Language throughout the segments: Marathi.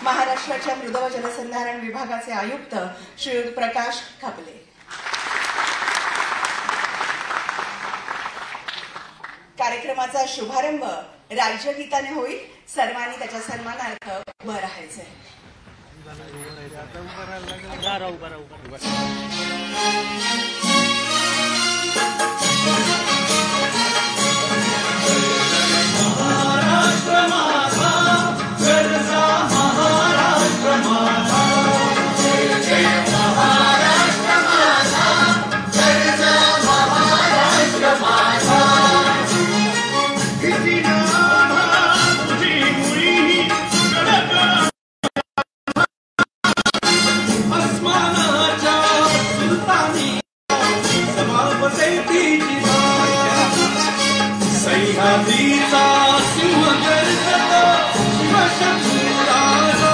महाराष्ट्राच्या मृद व जलसंधारण विभागाचे आयुक्त श्रीयुत प्रकाश खपले। कार्यक्रमाचा शुभारंभ राज्यगीताने होईल। सर्वांनी त्याच्या सन्मानार्थ उभं राहायचंय। महाराष्ट्र माझा गरजा महाराष्ट्र माझा जय जय महाराष्ट्र माझा गरजा महाराष्ट्र माझा किती नामा तुझी मुळी अस्मानाच्या सुलतानी समापतेची सह्याद्रीचा सिंह गर्जतो शिवशंभूराजा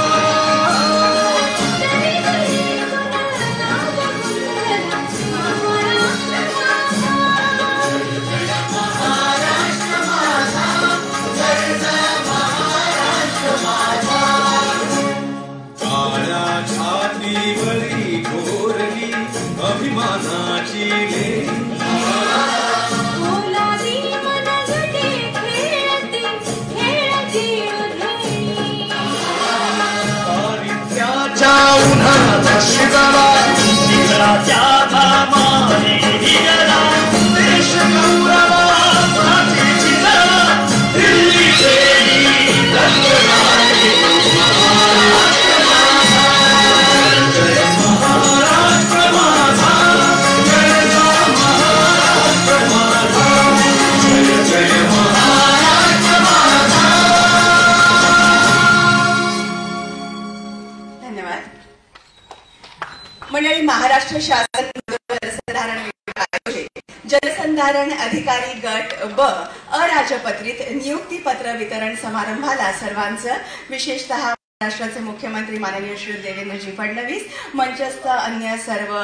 महाराष्ट्र माझा गरजा महाराष्ट्र माझा काळ्या छातीवरी घोरली अभिमानाची उन्हाचा शिजला निघाच्या घामाने भिजला देश गौरवा प्राचीची जरा दिल्ली देवी रंगलाली महाराष्ट्र माझा गरजा महाराष्ट्र माझा जय जय महाराष्ट्र माझा। धन्यवाद मंडळी। महाराष्ट्र शासन जलसंधारण विभागाचे जलसंधारण अधिकारी गट ब अराजपत्रित नियुक्ती पत्र वितरण समारंभाला सर्वांचं विशेषतः महाराष्ट्राचे मुख्यमंत्री माननीय श्री देवेंद्रजी फडणवीस, मंचस्थ अन्य सर्व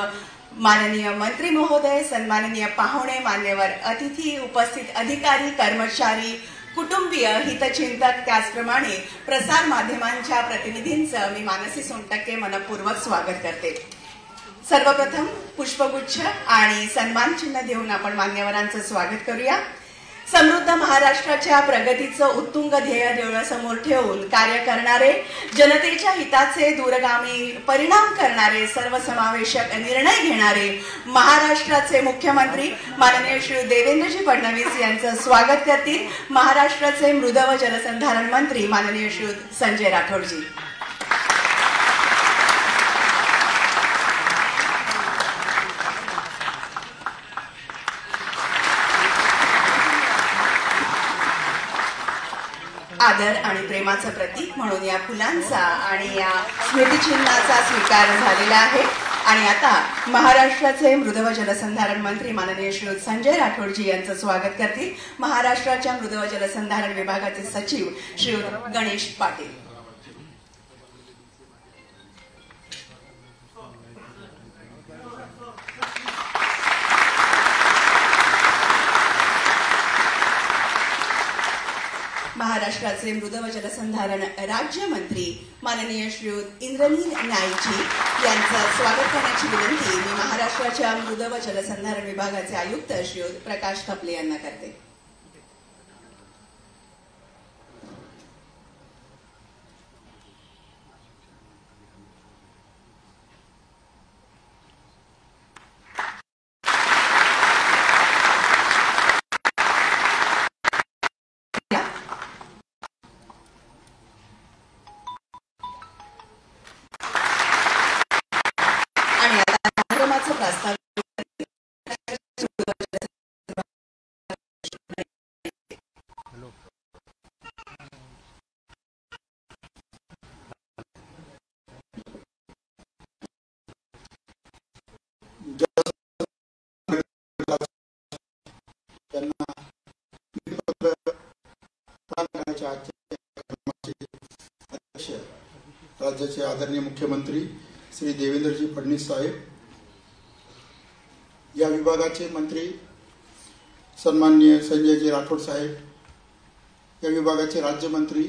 माननीय मंत्री महोदय, सन्माननीय पाहुणे, मान्यवर अतिथी, उपस्थित अधिकारी, कर्मचारी, कुटुंबीय, हितचिंतक, त्याचप्रमाणे प्रसार माध्यमांच्या प्रतिनिधींचं मी मानसी सोनटक्के मनपूर्वक स्वागत करते। सर्वप्रथम पुष्पगुच्छ आणि सन्मान चिन्ह देऊन आपण मान्यवरांचं स्वागत करूया। समृद्ध महाराष्ट्राच्या प्रगतीचं उत्तुंग ध्येय डोळ्यासमोर ठेवून कार्य करणारे, जनतेच्या हिताचे दूरगामी परिणाम करणारे, सर्वसमावेशक निर्णय घेणारे महाराष्ट्राचे मुख्यमंत्री माननीय श्री देवेंद्रजी फडणवीस यांचं स्वागत करतील महाराष्ट्राचे मृद व जलसंधारण मंत्री माननीय श्री संजय राठोडजी। आदर आणि प्रेमाचं प्रतीक म्हणून या फुलांचा आणि या स्मृतिचिन्हाचा स्वीकार झालेला आहे। आणि आता महाराष्ट्राचे मृद व जलसंधारण मंत्री माननीय श्री संजय राठोडजी यांचं स्वागत करतील महाराष्ट्राच्या मृद व जलसंधारण विभागाचे सचिव श्री गणेश पाटील। महाराष्ट्राचे मृद व जलसंधारण राज्यमंत्री माननीय श्रीयुत इंद्रनील नाईकजी यांचं स्वागत करण्याची विनंती मी महाराष्ट्राच्या मृद व जलसंधारण विभागाचे आयुक्त श्रीयुत प्रकाश खपले यांना करते। राज्याचे आदरणीय मुख्यमंत्री श्री देवेंद्रजी फडणवीस साहेब, या विभागाचे मंत्री सन्माननीय संजयजी राठोड साहेब, या विभागाचे राज्यमंत्री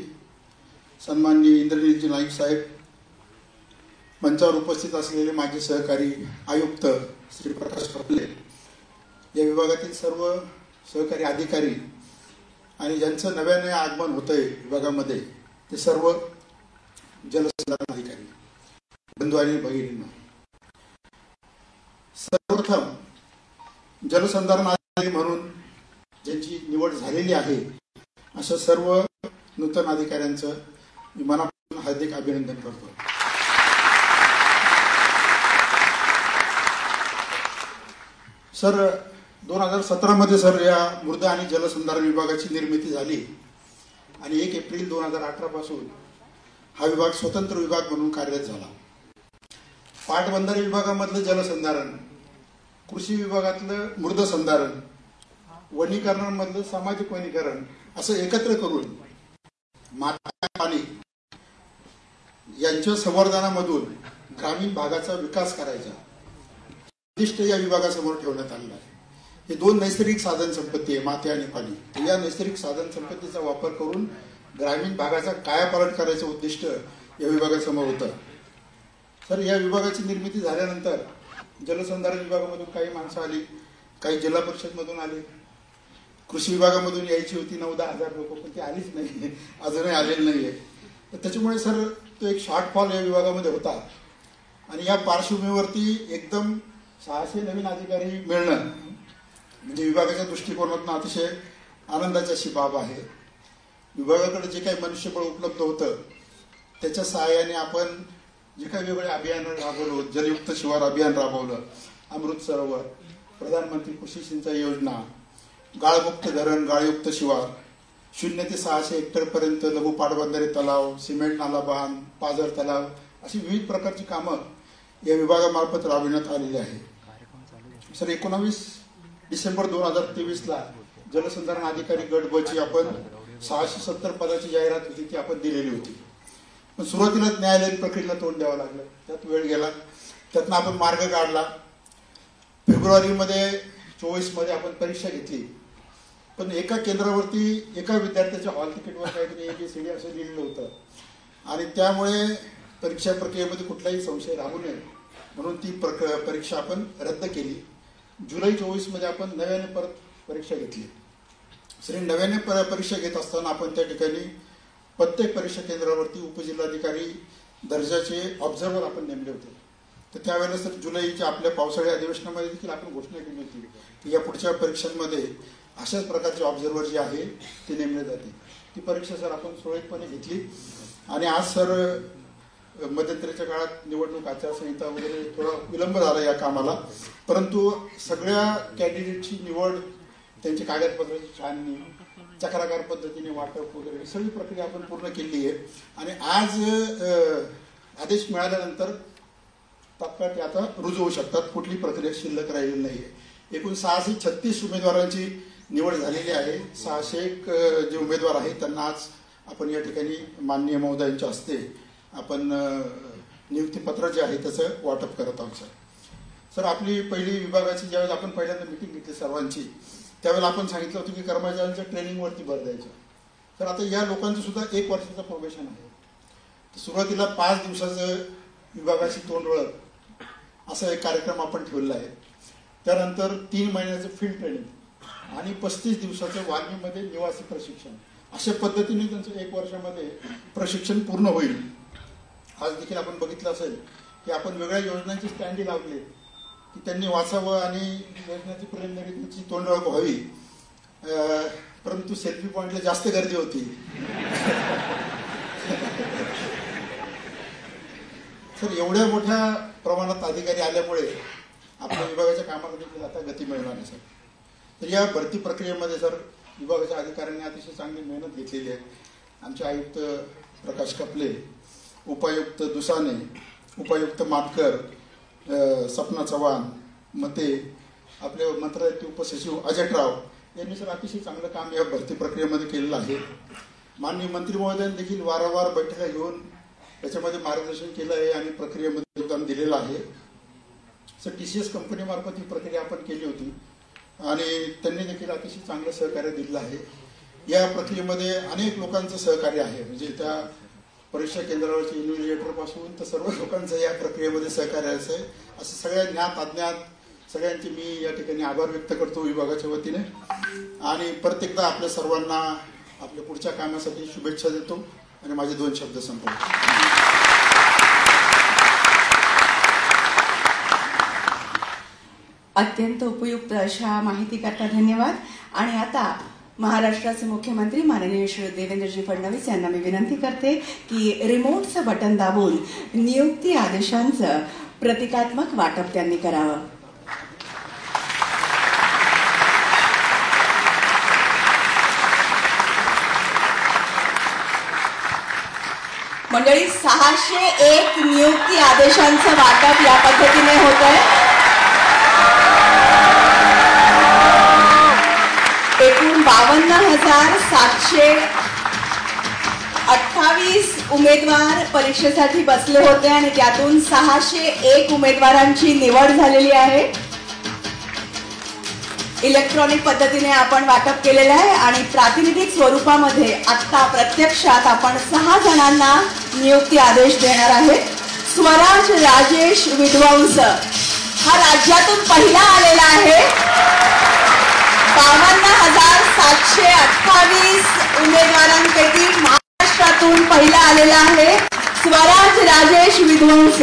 सन्माननीय इंद्रनीलजी नाईक साहेब, मंचावर उपस्थित असलेले माझे सहकारी आयुक्त श्री प्रकाश कपले, या विभागातील सर्व सहकारी अधिकारी आणि ज्यांचं नव्याने आगमन होतंय विभागामध्ये ते सर्व जलसंधारण अधिकारी बंधू आणि भगिनींनो, सर्वप्रथम जलसंधारण अधिकारी म्हणून ज्यांची निवड झालेली आहे अशा सर्व नूतन अधिकाऱ्यांचं मी मनापासून हार्दिक अभिनंदन करतो. सर 2017 मध्ये सर या मृदा आणि जलसंधारण विभागाची निर्मिती झाली आणि 1 एप्रिल 2018 पासून हा विभाग स्वतंत्र विभाग म्हणून कार्यरत झाला. पाटबंधारे विभागामधलं जलसंधारण, कृषी विभागातलं मृदसंधारण, वनीकरणामधलं सामाजिक वनीकरण असं एकत्र करून माती पाणी यांच्या संवर्धनामधून ग्रामीण भागाचा विकास करायचा उद्दिष्ट या विभागासमोर ठेवण्यात आलेलं आहे. हे 2 नैसर्गिक साधन संपत्ती आहे, माती आणि पाणी. या नैसर्गिक साधन संपत्तीचा वापर करून ग्रामीण भागाचा कायापालट करायचं उद्दिष्ट या विभागासमोर होतं. सर या विभागाची निर्मिती झाल्यानंतर जलसंधारण विभागामधून काही माणसं आली, काही जिल्हा परिषद मधून आली, कृषी विभागामधून यायची होती 9-10 हजार लोक, पण ती आलीच नाही, अजूनही आलेली नाहीये. तर त्याच्यामुळे सर तो एक शॉर्टफॉल या विभागामध्ये होता आणि या पार्श्वभूमीवरती एकदम 600 नवीन अधिकारी मिळणं म्हणजे विभागाच्या दृष्टिकोनातून अतिशय आनंदाची अशी बाब आहे. विभागाकडे जे काही मनुष्यबळ उपलब्ध होतं त्याच्या सहाय्याने आपण जे काही वेगवेगळे अभियान राबवलं, जलयुक्त शिवार अभियान राबवलं, अमृत सरोवर, प्रधानमंत्री कृषी सिंचाई योजना, गाळमुक्त धरण, गाळयुक्त शिवार, 0 ते 600 हेक्टर पर्यंत लघु पाटबंधारे तलाव, सिमेंट नाला बांध, पाझर तलाव अशी विविध प्रकारची कामं या विभागामार्फत राबविण्यात आलेली आहे. सर 19 डिसेंबर 2023 जलसंधारण अधिकारी गट ब ची आपण 670 पदाची जाहिरात होती ती आपण दिलेली होती. पण सुरुवातीलाच न्यायालयीन प्रक्रियेला तोंड द्यावं लागलं, त्यात वेळ गेला, त्यातनं आपण मार्ग काढला. फेब्रुवारीमध्ये 24 मध्ये आपण परीक्षा घेतली, पण एका केंद्रावरती एका विद्यार्थ्याच्या हॉल तिकीटवर काहीतरी ABCD असं लिहिलेलं होतं आणि त्यामुळे परीक्षा प्रक्रियेमध्ये कुठलाही संशय राहू नये म्हणून ती परीक्षा आपण रद्द केली. जुलै 24 मध्ये आपण नव्याने परत परीक्षा घेतली. श्री नव्याने परीक्षा घेत असताना आपण त्या ठिकाणी प्रत्येक परीक्षा केंद्रावरती उपजिल्हाधिकारी दर्जाचे ऑब्झर्वर आपण नेमले होते. तर त्यावेळेला सर जुलैच्या आपल्या पावसाळी अधिवेशनामध्ये देखील आपण घोषणा केली होती की या पुढच्या परीक्षांमध्ये अशाच प्रकारचे ऑब्झर्वर जे आहे ते नेमले जाते. ती परीक्षा सर आपण सुरळीतपणे घेतली आणि आज सर मध्यंतरीच्या काळात निवडणूक आचारसंहिता वगैरे थोडा विलंब झाला या कामाला, परंतु सगळ्या कॅन्डिडेटची निवड, त्यांची कागदपत्राची छाननी, चक्राकार पद्धतीने वाटप वगैरे सगळी प्रक्रिया आपण पूर्ण केली आहे आणि आज आदेश मिळाल्यानंतर तात्काळ ते आता रुजू होऊ शकतात. कुठली प्रक्रिया शिल्लक राहिलेली नाहीये. एकूण 636 उमेदवारांची निवड झालेली आहे. 601 जे उमेदवार आहेत त्यांना आज आपण या ठिकाणी माननीय महोदयांच्या हस्ते आपण नियुक्तीपत्र जे आहे त्याचं वाटप करत आहोत. सर आपली पहिली विभागाची ज्यावेळेस आपण पहिल्यांदा मिटिंग घेतली सर्वांची त्यावेळेला आपण सांगितलं होतं की कर्मचाऱ्यांच्या ट्रेनिंगवरती भर द्यायचं. तर आता या लोकांचं सुद्धा 1 वर्षाचं प्रोबेशन आहे. सुरुवातीला 5 दिवसाचं विभागाची तोंड ओळख असा एक कार्यक्रम आपण ठेवलेला आहे. त्यानंतर 3 महिन्याचं फील्ड ट्रेनिंग आणि 35 दिवसाचं वाल्मीमध्ये निवासी प्रशिक्षण अशा पद्धतीने त्यांचं 1 वर्षामध्ये प्रशिक्षण पूर्ण होईल. आज देखील आपण बघितलं असेल की आपण वेगळ्या योजनांची स्टँडी लावली की त्यांनी वाचावं आणि योजनेची प्रिलिमिनरी त्यांची तोंड ओळख व्हावी, परंतु सेल्फी पॉइंटला जास्त गर्दी होती. सर एवढ्या मोठ्या प्रमाणात अधिकारी आल्यामुळे आपल्या विभागाच्या कामाला देखील आता गती मिळणार आहे. सर तर या भरती प्रक्रियेमध्ये सर विभागाच्या अधिकाऱ्यांनी अतिशय चांगली मेहनत घेतलेली आहे. आमचे आयुक्त प्रकाश कपले, उपायुक्त दुसाने, उपायुक्त मातकर, सपना चव्हाण, मते, आपले मंत्रालयाचे उपसचिव अजयराव यांनी सर अतिशय चांगलं काम या भरती प्रक्रियेमध्ये केलेलं आहे. माननीय मंत्री महोदयांनी देखील वारंवार बैठका घेऊन त्याच्यामध्ये मार्गदर्शन केलं आहे आणि प्रक्रियेमध्ये योगदान दिलेलं आहे. सर TCS कंपनीमार्फत ही प्रक्रिया आपण केली होती आणि त्यांनी देखील अतिशय चांगलं सहकार्य दिलं आहे. या प्रक्रियेमध्ये अनेक लोकांचं सहकार्य आहे. म्हणजे त्या परीक्षा केंद्रावरच्या इन्व्हिजिलेटर पासून तर सर्व लोकांचं या प्रक्रियेमध्ये सहकार्य आहे. असं सगळ्या ज्ञात अज्ञात सगळ्यांचे मी या ठिकाणी आभार व्यक्त करतो विभागाच्या वतीने आणि परत एकदा आपल्या सर्वांना आपल्या पुढच्या कामासाठी शुभेच्छा देतो आणि माझे 2 शब्द संपवतो. अत्यंत उपयुक्त अशा माहितीकरता धन्यवाद. आणि आता महाराष्ट्राचे मुख्यमंत्री माननीय श्री देवेंद्रजी फडणवीस यांना मी विनंती करते की रिमोटचं बटन दाबून नियुक्ती आदेशांचं प्रतिकात्मक वाटप त्यांनी करावं. मंडळी 601 नियुक्ती आदेशांचं वाटप या पद्धतीने होत आहे. एकूण 52,728 उमेदवार परीक्षेसाठी बसले होते आणि त्यातून 601 उमेदवारांची निवड झालेली आहे. इलेक्ट्रॉनिक पद्धतीने आपण वाटप केलेलं आहे आणि प्रातिनिधिक स्वरूपामध्ये आता प्रत्यक्षात आपण 6 जणांना नियुक्ती आदेश देणार आहे. स्वराज राजेश विद्वंस हा राज्यातून पहिला आलेला आहे. 52,728 उमेदवारांपैकी महाराष्ट्रातून पहिला आलेला आहे स्वराज राजेश विद्वंस.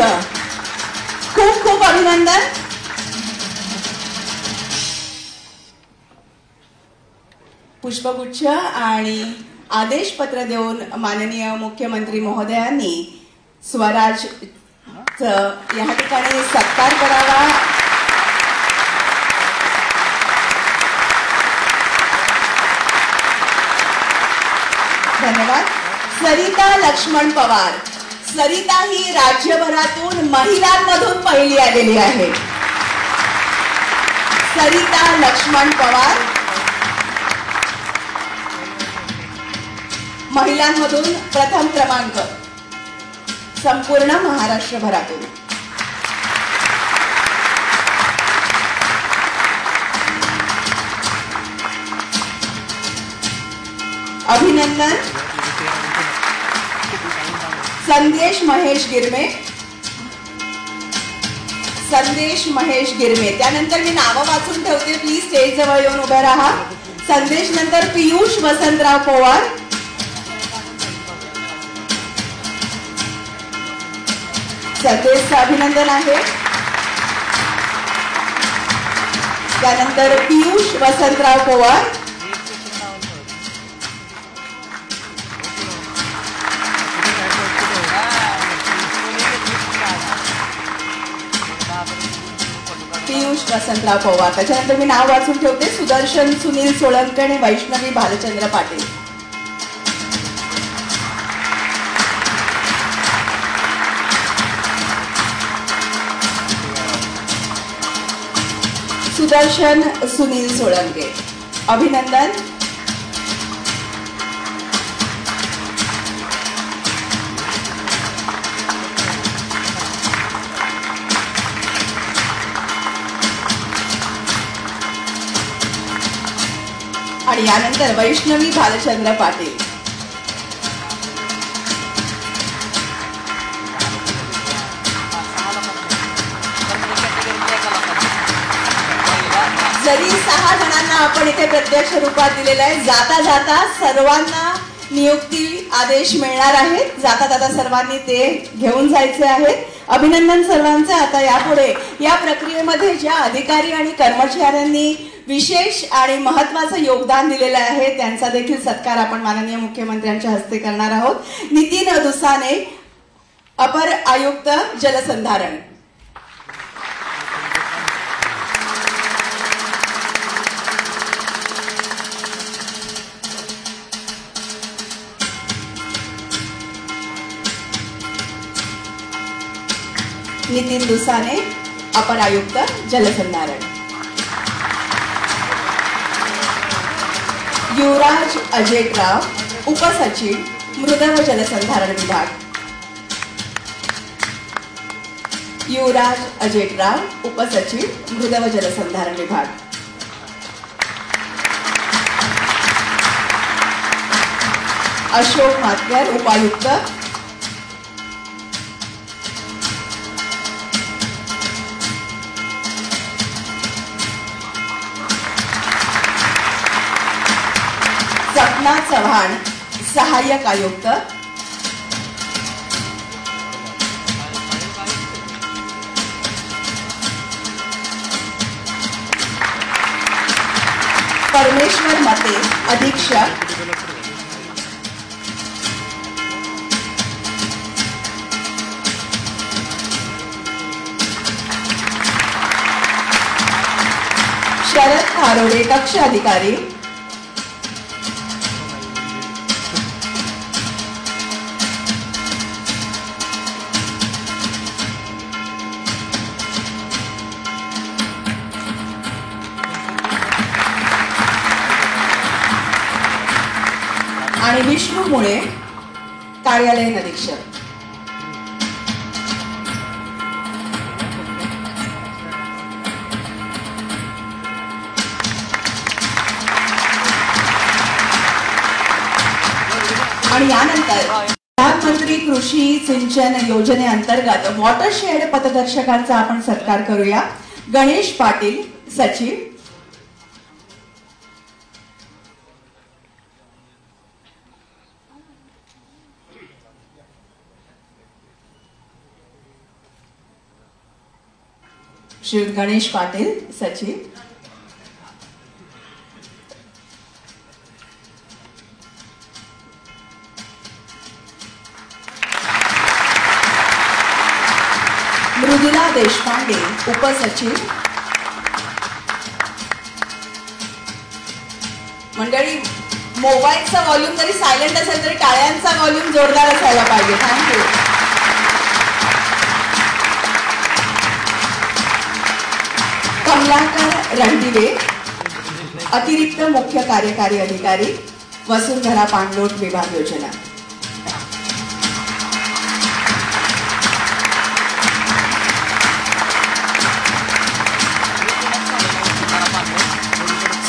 खूप खूप अभिनंदन. पुष्पगुच्छ आणि आदेशपत्र देऊन माननीय मुख्यमंत्री महोदयांनी स्वराज या ठिकाणी सत्कार करावा. धन्यवाद. सरिता लक्ष्मण पवार. सरिता ही राज्यभरातून महिलांमधून पहिली आलेली आहे. सरिता लक्ष्मण पवार महिलांमधून प्रथम क्रमांक संपूर्ण महाराष्ट्रभरातून. अभिनंदन. संदेश महेश गिरमे. संदेश महेश गिरमे. त्यानंतर मी नावं वाचून ठेवते, प्लीज स्टेज जवळ येऊन उभे राहा. संदेश नंतर पियुष वसंतराव पवार. संदेशचं अभिनंदन आहे. त्यानंतर पियुष वसंतराव पवार. पियुष वसंतराव पवार. त्याच्यानंतर मी नाव वाचून ठेवते, सुदर्शन सुनील सोळंके आणि वैष्णवी भालचंद्र पाटील. सुदर्शन सुनील सोळंके. अभिनंदन. आणि यानंतर वैष्णवी भालचंद्र पाटील. जरी 6 जणांना आपण इथे प्रत्यक्ष रूपात दिलेला आहे, जाता जाता सर्वांना नियुक्ती आदेश मिळणार आहेत. जाता जाता सर्वांनी ते घेऊन जायचे आहेत. अभिनंदन सर्वांचं. आता यापुढे या प्रक्रियेमध्ये ज्या अधिकारी आणि कर्मचाऱ्यांनी विशेष आणि महत्वाचं योगदान दिलेलं आहे त्यांचा देखील सत्कार आपण माननीय मुख्यमंत्र्यांच्या हस्ते करणार आहोत. नितीन दुसाने, अपर आयुक्त जलसंधारण. नितीन दुसाने, अपर आयुक्त जलसंधारण. युवराज अजेटराव, उपसचिव मृद व जलसंधारण विभाग. युवराज अजेटराव, उपसचिव मृद व जलसंधारण विभाग. अशोक मातकर, उपायुक्त सपना चव्हाण सहाय्यक आयुक्त, परमेश्वर मते अधीक्षक, शरद खारोडे कक्ष अधिकारी, आणि विष्णू मुळे कार्यालयीन अधीक्षक. आणि यानंतर प्रधानमंत्री कृषी सिंचन योजनेअंतर्गत वॉटरशेड पथदर्शकांचा आपण सत्कार करूया. गणेश पाटील सचिव, श्री गणेश पाटील सचिव, मृदुला देशपांडे उपसचिव. मंडळी, मोबाईलचा व्हॉल्यूम जरी सायलेंट असेल तरी टाळ्यांचा व्हॉल्यूम जोरदार असायला पाहिजे. थँक्यू. कमलाकर रणदिवे अतिरिक्त मुख्य कार्यकारी अधिकारी, वसुंधरा पाणलोट विभाग योजना.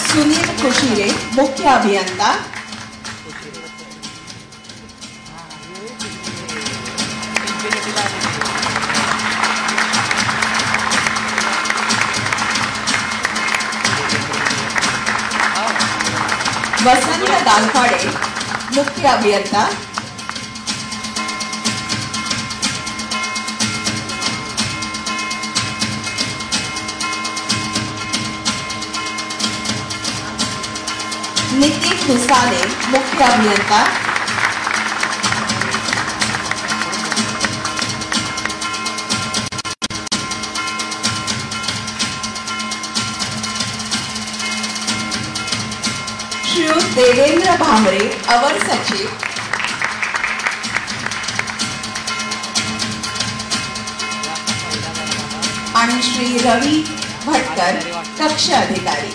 सुनील कुशिरे मुख्य अभियंता, वसंत गालफाडे मुख्य अभियंता, नितीन हुसाने मुख्य अभियंता, श्री देवेंद्र भामरे अवर सचिव, आणि श्री रवी भटकर कक्ष अधिकारी.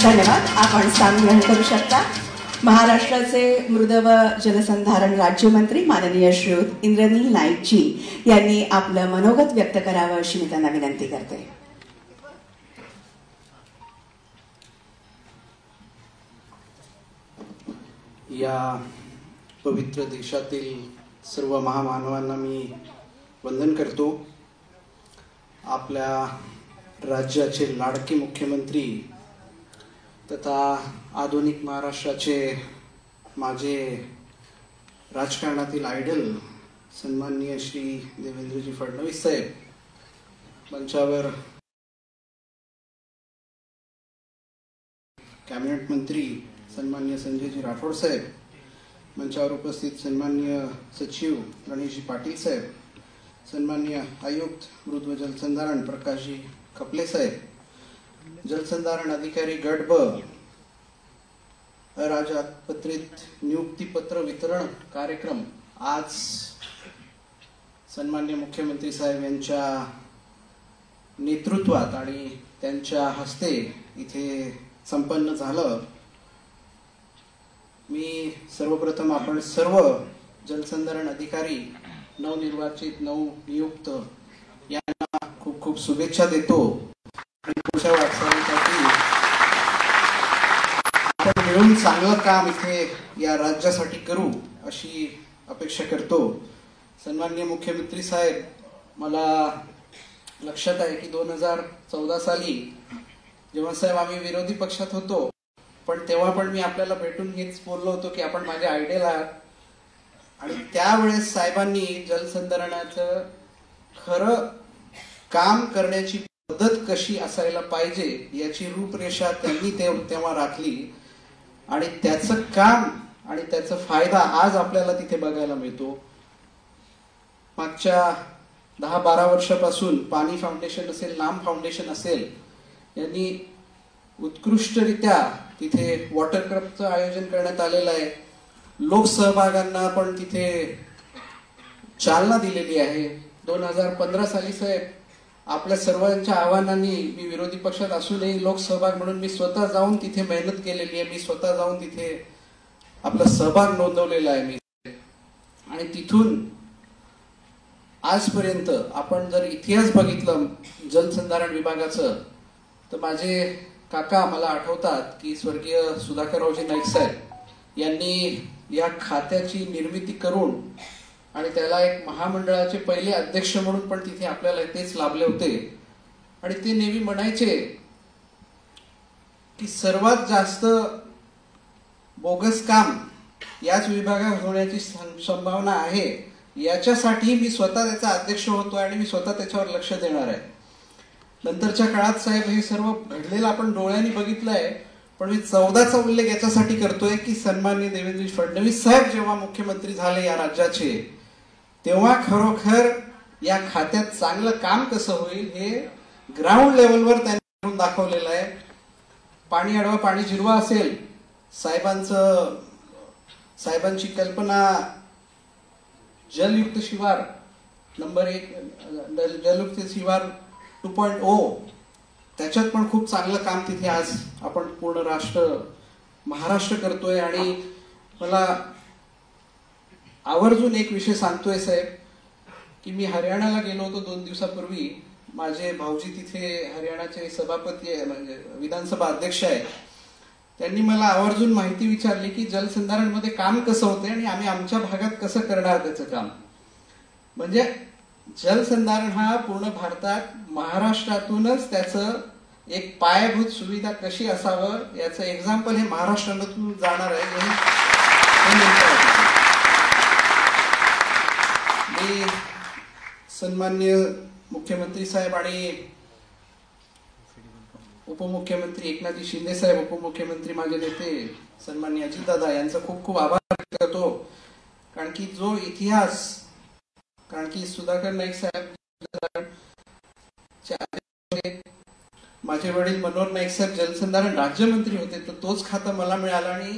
धन्यवाद. आपण स्थान ग्रहण करू शकता. महाराष्ट्राचे मृद व जलसंधारण राज्यमंत्री माननीय श्रीयुत इंद्रनील नाईकजी यांनी आपलं मनोगत व्यक्त करावं अशी मी त्यांना विनंती करते. या पवित्र देशातील सर्व महामानवांना मी वंदन करतो. आपल्या राज्याचे लाडके मुख्यमंत्री तथा आधुनिक महाराष्ट्राचे माझे राजकारणातील आयडल सन्माननीय श्री देवेंद्रजी फडणवीस साहेब, मंचावर कॅबिनेट मंत्री सन्माननीय संजयजी राठोड साहेब, मंचावर उपस्थित सन्माननीय सचिव गणेशजी पाटील साहेब, सन्माननीय आयुक्त मृद व जलसंधारण प्रकाशजी खपले साहेब, जलसंधारण अधिकारी गट ब अराजपत्रित नियुक्तीपत्र वितरण कार्यक्रम आज सन्माननीय मुख्यमंत्री साहेब यांच्या नेतृत्वात आणि त्यांच्या हस्ते इथे संपन्न झालं. मी सर्वप्रथम आपण सर्व जलसंधारण अधिकारी नवनिर्वाचित नवनियुक्त यांना खूप खूप शुभेच्छा देतो. पुढच्या वाटचालीसाठी आपण मिळून चांगलं काम इथे या राज्यासाठी करू अशी अपेक्षा करतो. सन्माननीय मुख्यमंत्री साहेब, मला लक्षात आहे की 2014 साली जेव्हा साहेब आम्ही विरोधी पक्षात होतो, पण तेव्हा पण मी आपल्याला भेटून हेच बोललो होतो की आपण माझे आयडियल आहात. आणि त्यावेळेस साहेबांनी जलसंधारणाचं खरं काम करण्याची पद्धत कशी असायला पाहिजे याची रूपरेषा त्यांनी तेव्हा राखली. आणि त्याचं काम आणि त्याचा फायदा आज आपल्याला तिथे बघायला मिळतो. मागच्या 10-12 वर्षापासून पाणी फाउंडेशन असेल, नाम फाउंडेशन असेल, यांनी उत्कृष्टरित्या तिथे वॉटर कपचं आयोजन करण्यात आलेलं आहे. लोकसहभागांना पण तिथे चालना दिलेली आहे. 2015 साली साहेब आपल्या सर्वांच्या आव्हानांनी मी विरोधी पक्षात असूनही लोकसहभाग म्हणून मी स्वतः जाऊन तिथे मेहनत केलेली आहे. मी स्वतः जाऊन तिथे आपला सहभाग नोंदवलेला आहे मी. आणि तिथून आजपर्यंत आपण जर इतिहास बघितलं जलसंधारण विभागाचं, तर माझे काका मला आठवतात की स्वर्गीय सुधाकररावजी नाईक साहेब यांनी या खात्याची निर्मिती करून आणि त्याला एक महामंडळाचे पहिले अध्यक्ष म्हणून पण तिथे आपल्याला तेच लाभले होते. आणि ते नेहमी म्हणायचे की सर्वात जास्त बोगस काम याच विभागात होण्याची संभावना आहे, याच्यासाठी मी स्वतः त्याचा अध्यक्ष होतो आणि मी स्वतः त्याच्यावर लक्ष देणार आहे. नंतरच्या काळात साहेब हे सर्व घडलेलं आपण डोळ्यांनी बघितलंय. पण मी 14चा उल्लेख याच्यासाठी करतोय की सन्माननीय देवेंद्र फडणवीस साहेब जेव्हा मुख्यमंत्री झाले या राज्याचे, तेव्हा खरोखर या खात्यात चांगलं काम कसं होईल हे ग्राउंड लेवलवर त्यांनी करून दाखवलेलं आहे. पाणी अडवा पाणी जिरवा असेल, साहेबांची कल्पना जलयुक्त शिवार नंबर 1, जलयुक्त शिवार 2.0, त्याच्यात पण खूप चांगलं काम तिथे आज आपण पूर्ण महाराष्ट्र करतोय. आणि मला आवर्जून एक विषय सांगतोय साहेब की मी हरियाणाला गेलो होतो 2 दिवसापूर्वी. माझे भाऊजी तिथे हरियाणाचे सभापती आहे, म्हणजे विधानसभा अध्यक्ष आहे. त्यांनी मला आवर्जून माहिती विचारली की जलसंधारण मध्ये काम कसं होतंय आणि आम्ही आमच्या भागात कसं करणार त्याचं काम. म्हणजे जलसंधारण हा पूर्ण भारतात महाराष्ट्रातूनच त्याचं एक पायाभूत सुविधा कशी असावं याचं एक्झाम्पल हे महाराष्ट्रातून जाणार आहे. मी सन्माननीय मुख्यमंत्री साहेब आणि उपमुख्यमंत्री एकनाथजी शिंदे साहेब, उपमुख्यमंत्री माझे नेते सन्माननीय अजितदादा यांचा खूप खूप आभार करतो. कारण की जो इतिहास, कारण की सुधाकर नाईक साहेब, माझे वडील मनोहर नाईक साहेब जलसंधारण राज्यमंत्री होते, तर तोच खाता मला मिळाला. आणि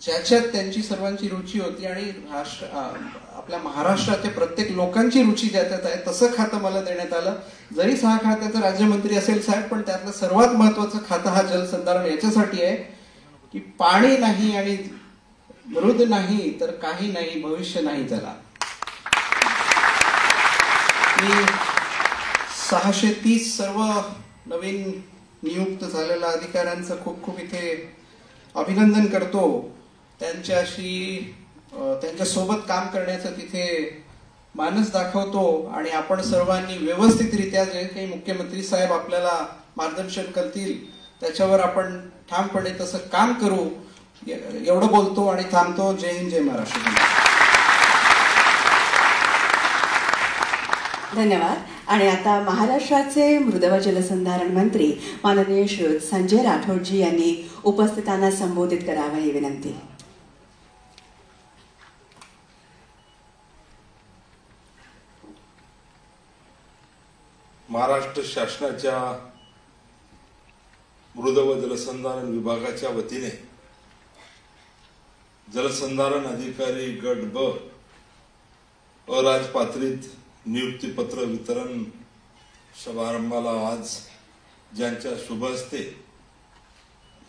ज्याच्यात त्यांची सर्वांची रुची होती आणि आपल्या महाराष्ट्राच्या प्रत्येक लोकांची रुची ज्याच्यात आहे तसं खातं मला देण्यात आलं. जरी 6 खात्याचा राज्यमंत्री असेल साहेब, पण त्यातलं सर्वात महत्वाचं खातं हा जलसंधारण याच्यासाठी आहे की पाणी नाही आणि मृद नाही तर काही नाही, भविष्य नाही त्याला. मी 630 सर्व नवीन नियुक्त झालेल्या अधिकाऱ्यांचं खूप खूप इथे अभिनंदन करतो. त्यांच्यासोबत काम करण्याचं तिथे मानस दाखवतो. आणि आपण सर्वांनी व्यवस्थितरित्या जे काही मुख्यमंत्री साहेब आपल्याला मार्गदर्शन करतील त्याच्यावर आपण ठामपणे तसं काम करू, एवढं बोलतो आणि थांबतो. जय हिंद, जय महाराष्ट्र. धन्यवाद. आणि आता महाराष्ट्राचे मृद व जलसंधारण मंत्री माननीय श्री संजय राठोडजी यांनी उपस्थितांना संबोधित करावं ही विनंती. महाराष्ट्र शासनाच्या मृद व जलसंधारण विभागाच्या वतीने जलसंधारण अधिकारी गट ब अराजपत्रित नियुक्तीपत्र वितरण समारंभाला आज ज्यांच्या शुभ हस्ते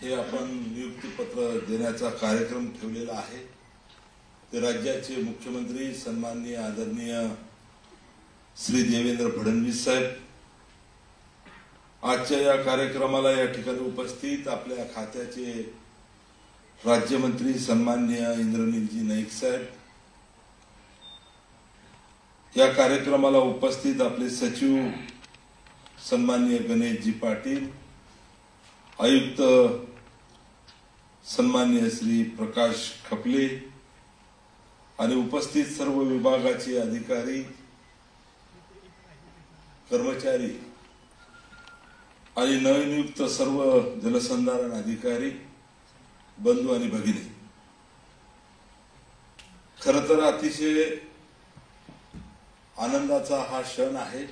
हे आपण नियुक्तीपत्र देण्याचा कार्यक्रम ठेवलेला आहे ते राज्याचे मुख्यमंत्री सन्माननीय आदरणीय श्री देवेंद्र फडणवीस साहेब. आजच्या या कार्यक्रमाला या ठिकाणी उपस्थित आपल्या खात्याचे राज्यमंत्री सन्माननीय इंद्रनीलजी नाईक साहेब, या कार्यक्रमाला उपस्थित आपले सचिव सन्माननीय गणेशजी पाटील, आयुक्त सन्माननीय श्री प्रकाश खपले आणि उपस्थित सर्व विभागाचे अधिकारी, कर्मचारी आणि नवनियुक्त सर्व जलसंधारण अधिकारी, बंधू आणि भगिनी, खरं तर अतिशय आनंदाचा हा क्षण आहे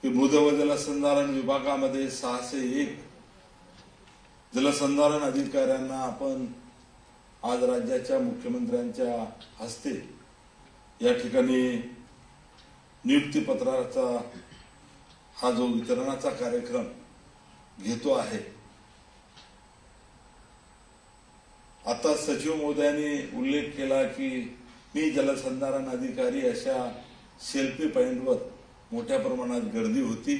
की मृद व जलसंधारण विभागामध्ये 601 जलसंधारण अधिकाऱ्यांना आपण आज राज्याच्या मुख्यमंत्र्यांच्या हस्ते या ठिकाणी नियुक्तीपत्राचा हा जो वितरणाचा कार्यक्रम घेतो आहे. आता सचिव महोदयांनी उल्लेख केला की मी जलसंधारण अधिकारी अशा सेल्फी पॉइंटवर मोठ्या प्रमाणात गर्दी होती.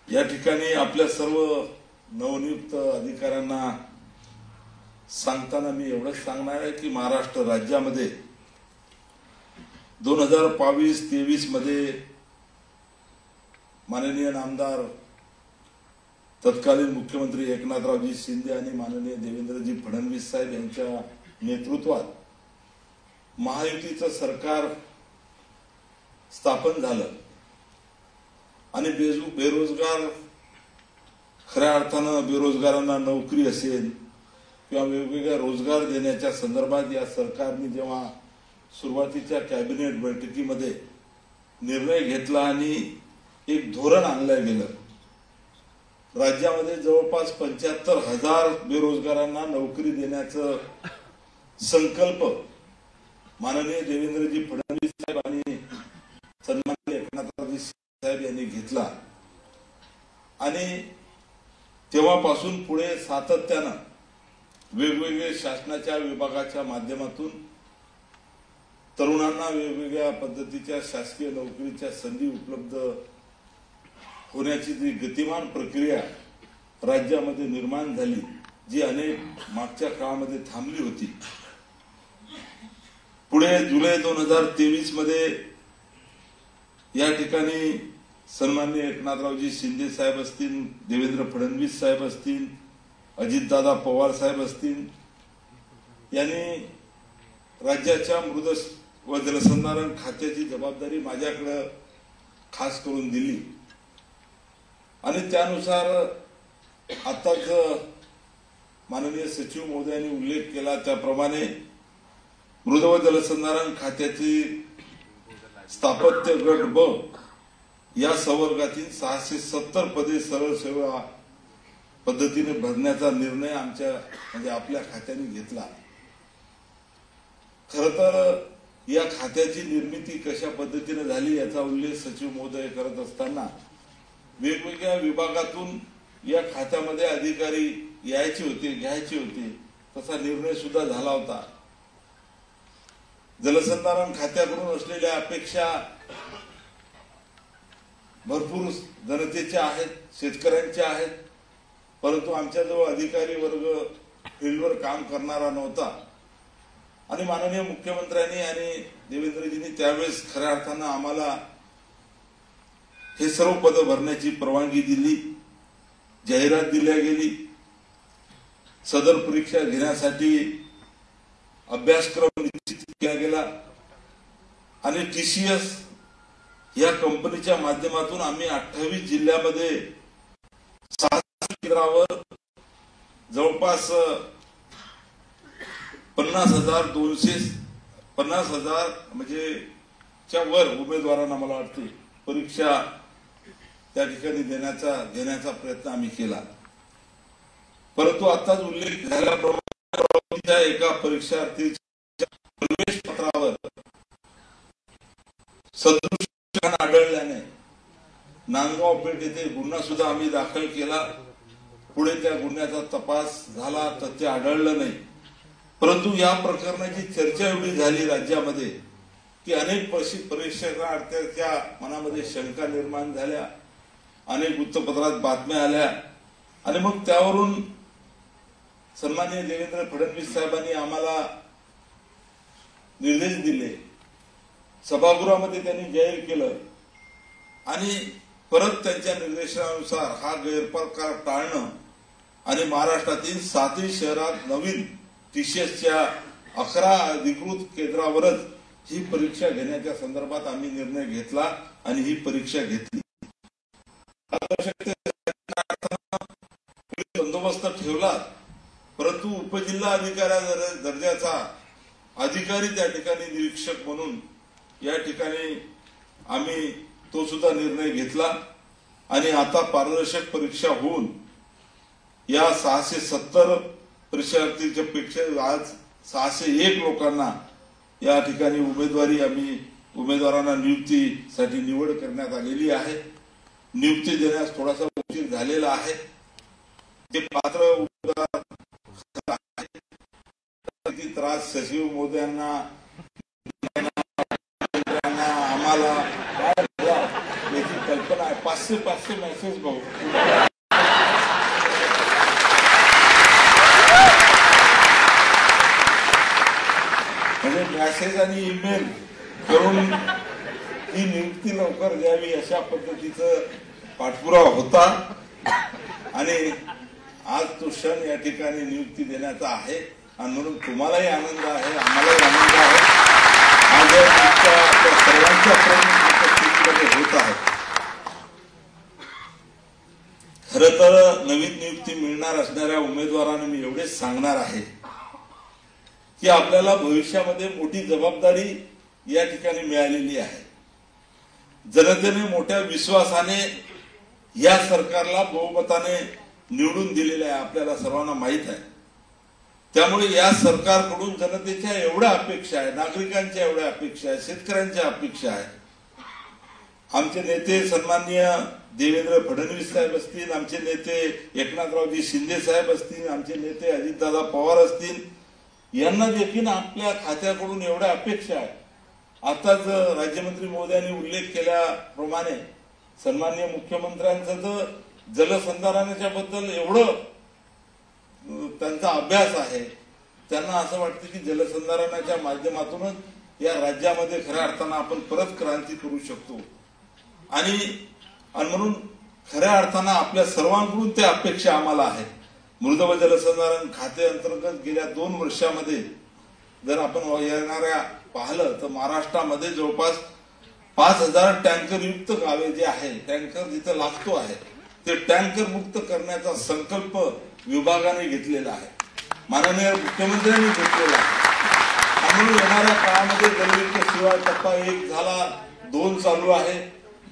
या ठिकाणी आपल्या सर्व नवनियुक्त अधिकाऱ्यांना सांगताना मी एवढंच सांगणार आहे की महाराष्ट्र राज्यामध्ये 2022-23 मध्ये माननीय नामदार तत्कालीन मुख्यमंत्री एकनाथरावजी शिंदे आणि माननीय देवेंद्रजी फडणवीस साहेब यांच्या नेतृत्वात महायुतीचं सरकार स्थापन झालं आणि बेरोजगार, खऱ्या अर्थानं बेरोजगारांना नोकरी असेल किंवा वेगवेगळ्या रोजगार देण्याच्या संदर्भात या सरकारने जेव्हा सुरुवातीच्या कॅबिनेट बैठकीमध्ये निर्णय घेतला आणि एक धोरण आणलं गेलं, राज्यामध्ये जवळपास 75,000 बेरोजगारांना नोकरी देण्याचं संकल्प माननीय देवेंद्रजी फडणवीस साहेब आणि सन्माननीय एकनाथरावजी साहेब यांनी घेतला आणि तेव्हापासून पुढे सातत्यानं वेगवेगळे शासनाच्या विभागाच्या माध्यमातून तरुणांना वेगवेगळ्या पद्धतीच्या शासकीय नोकरीच्या संधी उपलब्ध होण्याची जी गतिमान प्रक्रिया राज्यामध्ये निर्माण झाली, जी अनेक मागच्या काळामध्ये थांबली होती, पुढे जुलै 2023 मध्ये या ठिकाणी सन्माननीय एकनाथरावजी शिंदे साहेब असतील, देवेंद्र फडणवीस साहेब असतील, अजितदादा पवार साहेब असतील, यांनी राज्याच्या मृद व जलसंधारण खात्याची जबाबदारी माझ्याकडे खास करून दिली आणि त्यानुसार आताच माननीय सचिव महोदयांनी उल्लेख केला त्याप्रमाणे मृद व जलसंधारण खात्याची स्थापत्य गट ब या संवर्गातील 670 पदे सरळ सेवा पद्धतीने भरण्याचा निर्णय आपल्या खात्याने घेतला. खरं तर या खात्याची निर्मिती कशा पद्धतीने झाली याचा उल्लेख सचिव महोदय करत असताना वेगवेगळ्या विभागातून या खात्यामध्ये अधिकारी यायचे होते, घ्यायचे होते, तसा निर्णय सुद्धा झाला होता. जलसंधारण खात्याकडून असलेल्या अपेक्षा भरपूर जनतेच्या आहेत, शेतकऱ्यांच्या आहेत, परंतु आमच्याजवळ अधिकारी वर्ग फील्डवर काम करणारा नव्हता आणि माननीय मुख्यमंत्र्यांनी आणि देवेंद्रजींनी त्यावेळेस खऱ्या अर्थानं आम्हाला हे सर्व पदं भरण्याची परवानगी दिली, जाहिरात दिल्या गेली, सदर परीक्षा घेण्यासाठी अभ्यासक्रम निश्चित केला गेला आणि टीसीएस या कंपनीच्या माध्यमातून आम्ही 28 जिल्ह्यामध्ये 6 केंद्रावर जवळपास 50,000 म्हणजे च्या वर उमेदवारांना मला वाटते परीक्षा त्या ठिकाणी घेण्याचा प्रयत्न आम्ही केला. परंतु आताच उल्लेख झाल्याप्रमाणे एका परीक्षार्थीच्या प्रवेश पत्रावर सदृश आढळल्याने नांदगाव पेठ येथे गुन्हा सुद्धा आम्ही दाखल केला. पुढे त्या गुन्ह्याचा तपास झाला, तथ्य आढळलं नाही. परंतु या प्रकरणाची चर्चा एवढी झाली राज्यामध्ये की अनेक परीक्षकांच्या मनामध्ये शंका निर्माण झाल्या, अनेक वृत्तपत्रात बातम्या आल्या आणि मग त्यावरून सन्माननीय देवेंद्र फडणवीस साहेबांनी आम्हाला निर्देश दिले. सभागृहामध्ये त्यांनी जाहीर केलं आणि परत त्यांच्या निर्देशनानुसार हा गैरप्रकार टाळणं आणि महाराष्ट्रातील 7ही शहरात नवीन टीसीएसच्या 11 अधिकृत केंद्रावरच ही परीक्षा घेण्याच्या संदर्भात आम्ही निर्णय घेतला आणि ही परीक्षा घेतली. बंदोबस्त ठेवला, परंतु उपजिल्हा अधिकारी दर्जाचा अधिकारी त्या ठिकाणी निरीक्षक म्हणून या ठिकाणी आम्ही तो सुद्धा निर्णय घेतला आणि आता पारदर्शक परीक्षा होऊन या 670 परीक्षार्थींच्या पेक्षा आज 601 लोकांना या ठिकाणी उमेदवारांना नियुक्तीसाठी निवड करण्यात आलेली आहे. नियुक्ती देण्यास थोडासा उशीर झालेला आहे. ते पात्र उमेदवार त्रास सचिव महोदयांना आम्हाला याची कल्पना आहे. 500 मेसेज भाऊ म्हणजे मेसेज आणि ईमेल करून ही नियुक्ती लवकर द्यावी अशा पद्धतीचं पाठपुरावा होता आणि आज तो क्षण या ठिकाणी नियुक्ती देण्याचा आहे आणि म्हणून तुम्हालाही आनंद आहे, आम्हालाही आनंद आहे. आज आपल्या सर्वांच्या उपस्थितीमध्ये होत आहे. खरं तर नवीन नियुक्ती मिळणार असणाऱ्या उमेदवारांना मी एवढेच सांगणार आहे की आपल्याला भविष्यामध्ये मोठी जबाबदारी या ठिकाणी मिळालेली आहे. जनतेने मोठ्या विश्वासाने या सरकारला बहुमताने निवडून दिलेलं आहे, आपल्याला सर्वांना माहीत आहे. त्यामुळे या सरकारकडून जनतेच्या एवढ्या अपेक्षा आहे, नागरिकांच्या एवढ्या अपेक्षा आहे, शेतकऱ्यांच्या अपेक्षा आहे. आमचे नेते सन्माननीय देवेंद्र फडणवीस साहेब असतील, आमचे नेते एकनाथरावजी शिंदे साहेब असतील, आमचे नेते अजितदादा पवार असतील, यांना देखील आपल्या खात्याकडून एवढ्या अपेक्षा आहे. आताच राज्यमंत्री महोदयांनी उल्लेख केल्याप्रमाणे सन्माननीय मुख्यमंत्र्यांचं तर जलसंधारणाच्या बद्दल एवढं त्यांचा अभ्यास आहे. त्यांना असं वाटतं की जलसंधारणाच्या माध्यमातूनच या राज्यामध्ये खऱ्या अर्थानं आपण परत क्रांती करू शकतो आणि म्हणून खऱ्या अर्थानं आपल्या सर्वांकडून त्या अपेक्षा आम्हाला आहेत. मृद व जलसंधारण खाते अंतर्गत गेल्या 2 वर्षामध्ये जर आपण येणाऱ्या पाहिलं तर महाराष्ट्रामध्ये जवळपास 5000 टँकर युक्त गावे जे आहे, टँकर जिथे लागतो आहे ते टँकर मुक्त करण्याचा संकल्प विभागाने घेतलेला आहे, माननीय मुख्यमंत्र्यांनी घेतलेला आहे. म्हणून येणाऱ्या काळामध्ये जलयुक्त शिवार टप्पा 1 झाला, 2 चालू आहे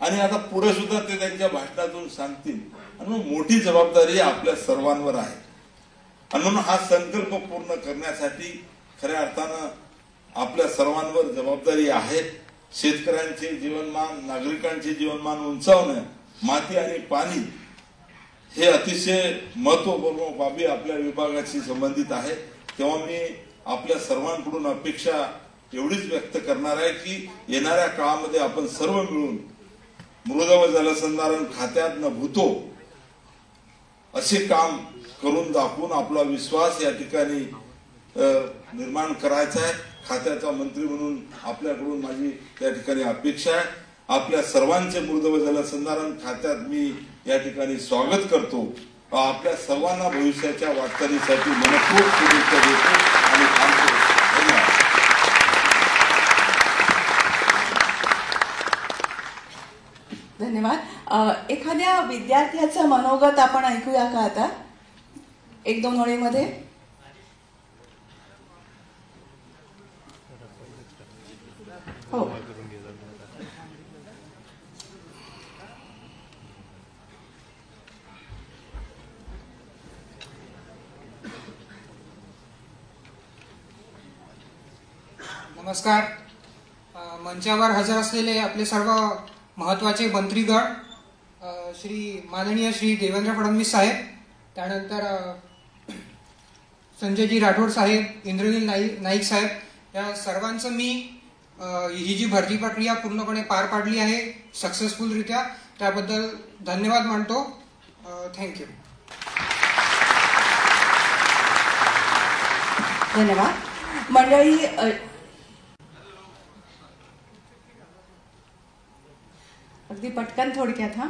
आणि आता पुढे सुद्धा ते त्यांच्या भाषणातून सांगतील. आणि मोठी जबाबदारी आपल्या सर्वांवर आहे आणि म्हणून हा संकल्प पूर्ण करण्यासाठी खऱ्या अर्थानं आपल्या सर्वांवर जबाबदारी आहे. शेतकऱ्यांचे जीवनमान, नागरिकांचे जीवनमान उंचावणं, माती आणि पाणी हे अतिशय महत्वपूर्ण बाबी आपल्या विभागाशी संबंधित आहे. तेव्हा मी आपल्या सर्वांकडून अपेक्षा एवढीच व्यक्त करणार आहे की येणाऱ्या काळामध्ये आपण सर्व मिळून मृद व जलसंधारण खात्यात न भूतो असे काम करून दाखवून आपला विश्वास या ठिकाणी निर्माण करायचा आहे. खात्याचा मंत्री म्हणून आपल्याकडून माझी या ठिकाणी अपेक्षा आहे. आपल्या सर्वांचे मृद व जलसंधारण खात्यात मी या ठिकाणी स्वागत करतो. आपल्या सर्वांना भविष्याच्या वाटचालीसाठी मनपूर्वक शुभेच्छा देतो आणि थांबतो. धन्यवाद. एखाद्या विद्यार्थ्याचं मनोगत आपण ऐकूया का आता 1-2 ओळीमध्ये? हो. नमस्कार. मंचावर हजर असलेले आपले सर्व महत्वाचे मंत्रीगण, माननीय श्री देवेंद्र फडणवीस साहेब, त्यानंतर संजयजी राठोड साहेब, इंद्रनील नाईक साहेब, या सर्वांचं मी ही जी भरती प्रक्रिया पूर्णपणे पार पाडली आहे सक्सेसफुलरित्या, त्याबद्दल धन्यवाद मानतो. थँक्यू. धन्यवाद. मंडळी, अगदी पटकन थोडक्यात. हा,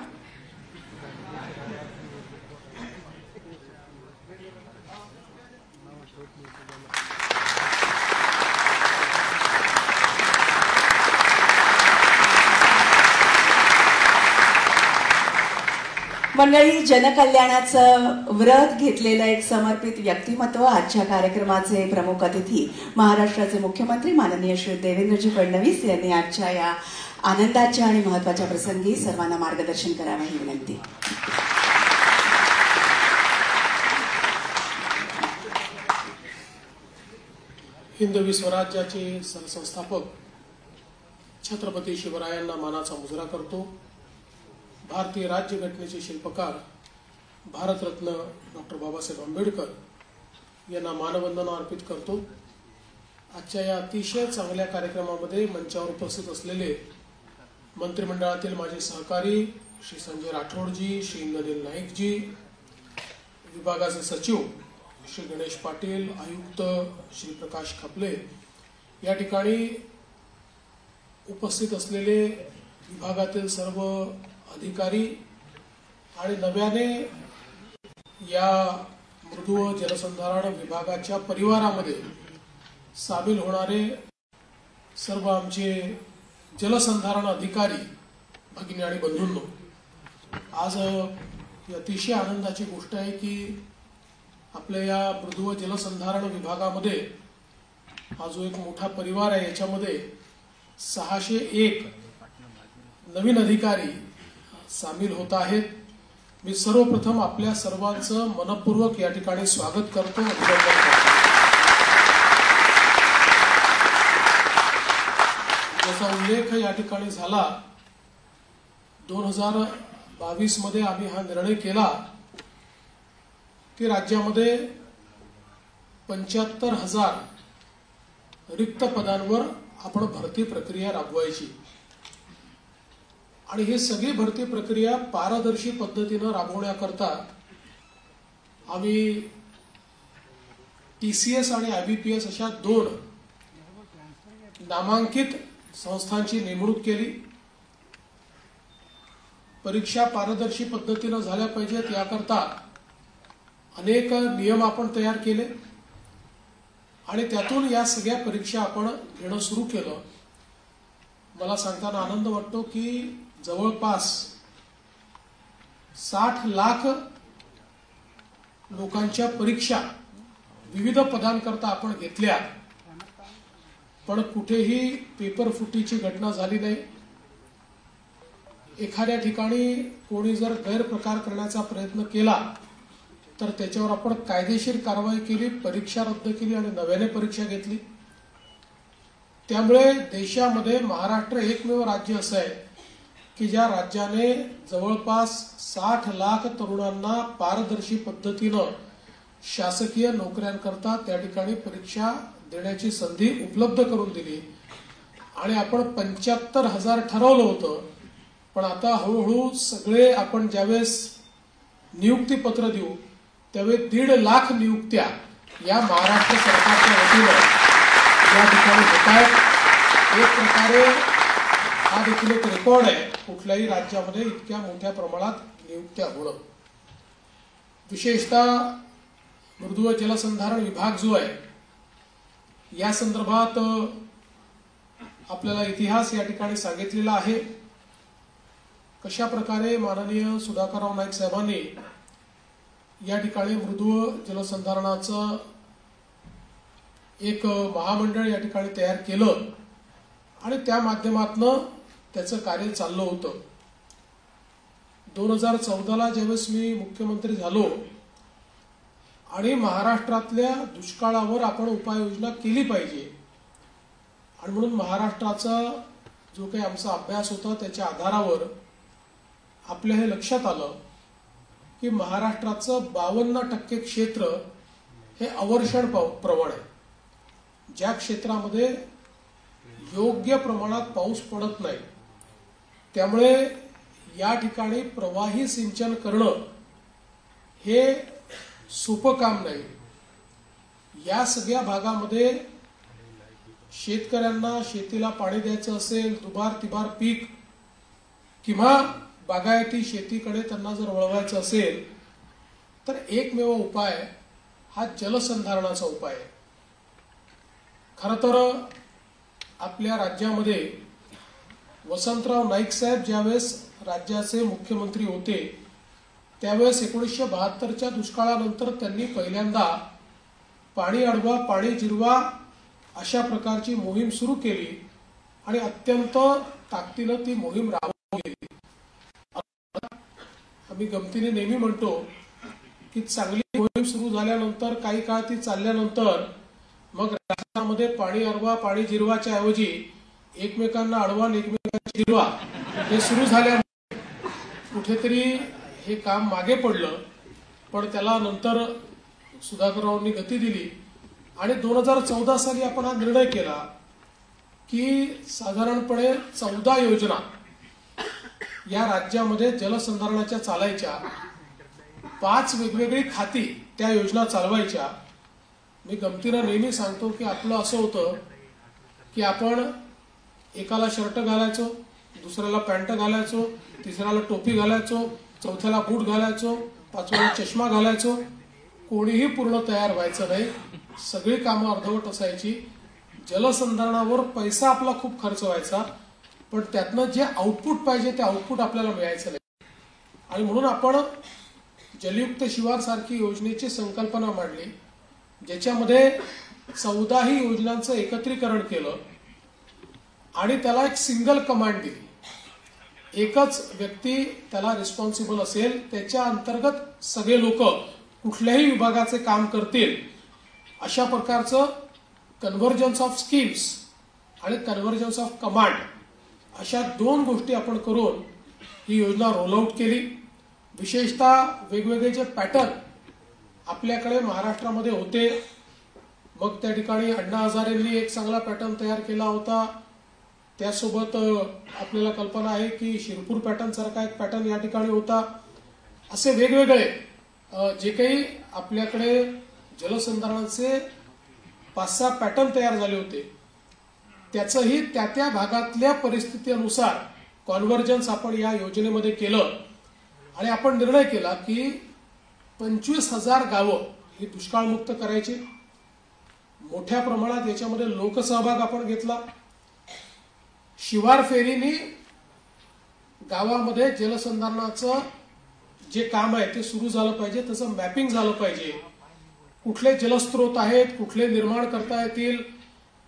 मंडळी, जनकल्याणाचं व्रत घेतलेलं एक समर्पित व्यक्तिमत्व. आजच्या कार्यक्रमाचे प्रमुख अतिथी महाराष्ट्राचे मुख्यमंत्री माननीय श्री देवेंद्रजी फडणवीस यांनी आजच्या या आनंदाच्या आणि महत्वाच्या प्रसंगी सर्वांना मार्गदर्शन करावे ही विनंती. हिंदवी स्वराज्याचे सरसंस्थापक छत्रपती शिवरायांना मानाचा मुजरा करतो. भारतीय राज्यघटनेचे शिल्पकार भारतरत्न डॉक्टर बाबासाहेब आंबेडकर यांना मानवंदना अर्पित करतो. आजच्या या अतिशय चांगल्या कार्यक्रमामध्ये मंचावर उपस्थित असलेले मंत्रिमंडळातील माझे सहकारी श्री संजय राठोडजी, श्री इंद्रनील नाईकजी, विभागाचे सचिव श्री गणेश पाटील, आयुक्त श्री प्रकाश खपले, या ठिकाणी उपस्थित असलेले विभागातील सर्व अधिकारी आणि नव्याने या मृदू व जलसंधारण विभागाच्या परिवारामध्ये सामील होणारे सर्व आमचे जलसंधारण अधिकारी भगिनी आणि बंधूंनो, आज ही अतिशय आनंदाची गोष्ट आहे की आपल्या या मृदू व जलसंधारण विभागामध्ये हा जो एक मोठा परिवार आहे याच्यामध्ये 601 नवीन अधिकारी सामील होत आहेत. मी सर्वप्रथम आपल्या सर्वांचं मनपूर्वक या ठिकाणी स्वागत करतो, अभिनंदन करतो. जसा उल्लेख या ठिकाणी झाला, 2022 मध्ये आम्ही हा निर्णय केला की राज्यामध्ये 75,000 रिक्त पदांवर आपण भरती प्रक्रिया राबवायची आणि ही सगळी भरती प्रक्रिया पारदर्शी पद्धतीने राबवण्याकरता आम्ही TCS आणि IBPS अशा 2 नामांकित संस्थांची नेमणूक केली. परीक्षा पारदर्शी पद्धतीने झाल्या पाहिजेत याकरता अनेक नियम आपण तयार केले आणि त्यातून या सगळ्या परीक्षा आपण घेणं सुरू केलं. मला सांगताना आनंद वाटतो की जवळपास 60 लाख लोकांच्या परीक्षा विविध पदांकरता आपण घेतल्या, पण कुठेही पेपर फुटीची घटना झाली नाही. एखाद्या ठिकाणी कोणी जर गैरप्रकार करण्याचा प्रयत्न केला तर त्याच्यावर आपण कायदेशीर कारवाई केली, परीक्षा रद्द केली आणि नव्याने परीक्षा घेतली. त्यामुळे देशामध्ये महाराष्ट्र एकमेव राज्य असं आहे की ज्या राज्याने जवळपास 60 लाख तरुणांना पारदर्शी पद्धतीनं शासकीय नोकऱ्यांकरता त्या ठिकाणी परीक्षा देण्याची संधी उपलब्ध करून दिली. आणि आपण 75,000 ठरवलं होतं, पण आता हळूहळू सगळे आपण ज्यावेळेस नियुक्तीपत्र देऊ त्यावेळेस 1.5 लाख नियुक्त्या या महाराष्ट्र सरकारच्या वतीनं या ठिकाणी होत आहेत. एक प्रकारे हा देखील एक रेकॉर्ड आहे कुठल्याही राज्यामध्ये इतक्या मोठ्या प्रमाणात नियुक्त्या होणं. विशेषतः मृदू व जलसंधारण विभाग जो आहे या संदर्भात आपल्याला इतिहास या ठिकाणी सांगितलेला आहे. कशा प्रकारे माननीय सुधाकरराव नाईक साहेबांनी या ठिकाणी मृदू जलसंधारणाचं एक महामंडळ या ठिकाणी तयार केलं आणि त्या माध्यमातून त्याचं कार्य चाललं होतं. 2014ला ज्यावेळेस मी मुख्यमंत्री झालो आणि महाराष्ट्रातल्या दुष्काळावर आपण उपाययोजना केली पाहिजे आणि म्हणून महाराष्ट्राचा जो काही आमचा अभ्यास होता त्याच्या आधारावर आपल्या हे लक्षात आलं की महाराष्ट्राचं 52% क्षेत्र हे अवर्षण प्रवण आहे. ज्या क्षेत्रामध्ये योग्य प्रमाणात पाऊस पडत नाही, त्यामुळे या ठिकाणी प्रवाही सिंचन करणं हे सोपं काम नाही. या सगळ्या भागामध्ये शेतकऱ्यांना शेतीला पाणी द्यायचं असेल, दुबार तिबार पीक किंवा बागायती शेतीकडे त्यांना जर वळवायचं असेल तर एकमेव उपाय हा जलसंधारणाचा उपाय आहे. खरं तर आपल्या राज्यामध्ये वसंतराव नाईक साहेब ज्यावेळेस राज्याचे मुख्यमंत्री होते त्यावेळेस 1972च्या दुष्काळानंतर त्यांनी पहिल्यांदा पाणी अडवा पाणी जिरवा अशा प्रकारची मोहीम सुरू केली आणि अत्यंत ताकदीनं ती मोहीम राबवली गेली. आम्ही गमतीने नेहमी म्हणतो की चांगली मोहीम सुरू झाल्यानंतर काही काळ ती चालल्यानंतर मग राष्ट्रामध्ये पाणी अडवा पाणी जिरवाच्या ऐवजी एकमेकांना अडवा आणि एकमेकांना जिरवा हे सुरू झाल्यामुळे कुठेतरी हे काम मागे पडलं. पण त्याला नंतर सुधाकररावांनी गती दिली आणि 2014 साली आपण हा निर्णय केला की साधारणपणे 14 योजना या राज्यामध्ये जलसंधारणाच्या चालायच्या. 5 वेगवेगळी खाती त्या योजना चालवायच्या. मी गमतीनं नेहमी सांगतो की आपलं असं होतं की आपण एकाला शर्ट घालायचो, दुसऱ्याला पॅन्ट घालायचो, तिसऱ्याला टोपी घालायचो, चौथ्याला बूट घालायचो, पाचव्याला चष्मा घालायचो. कोणीही पूर्ण तयार व्हायचं नाही. सगळी कामं अर्धवट असायची. जलसंधारणावर पैसा आपला खूप खर्च व्हायचा पण त्यातनं जे आउटपुट पाहिजे ते आउटपुट आपल्याला मिळायचं नाही. आणि म्हणून आपण जलयुक्त शिवार सारखी योजनेची संकल्पना मांडली ज्याच्यामध्ये 14 योजनांचं एकत्रीकरण केलं आणि त्याला एक सिंगल कमांड दिली. एकच व्यक्ती त्याला रिस्पॉन्सिबल असेल. त्याच्या अंतर्गत सगळे लोक कुठल्याही विभागाचे काम करतील अशा प्रकारचं कन्व्हर्जन्स ऑफ स्किल्स आणि कन्व्हर्जन्स ऑफ कमांड अशा 2 गोष्टी आपण करून ही योजना रोल आउट केली. विशेषतः वेगवेगळे जे पॅटर्न आपल्याकडे महाराष्ट्रामध्ये होते मग त्या ठिकाणी अण्णा हजारेंनी एक चांगला पॅटर्न तयार केला होता. त्यासोबत आपल्याला कल्पना आहे की शिरपूर पॅटर्न सारखा एक पॅटर्न या ठिकाणी होता. असे वेगवेगळे जे काही आपल्याकडे जलसंधारणाचे 5-6 पॅटर्न तयार झाले होते त्याचंही त्या त्या भागातल्या परिस्थितीनुसार कॉन्व्हर्जन्स आपण या योजनेमध्ये केलं आणि आपण निर्णय केला की 25,000 गावं ही दुष्काळमुक्त करायची. मोठ्या प्रमाणात याच्यामध्ये लोकसहभाग आपण घेतला. शिवार फेरीने गावामध्ये जलसंधारणाचं जे काम आहे ते सुरू झालं पाहिजे. तसं मॅपिंग झालं पाहिजे. कुठले जलस्रोत आहेत, कुठले निर्माण करता येतील,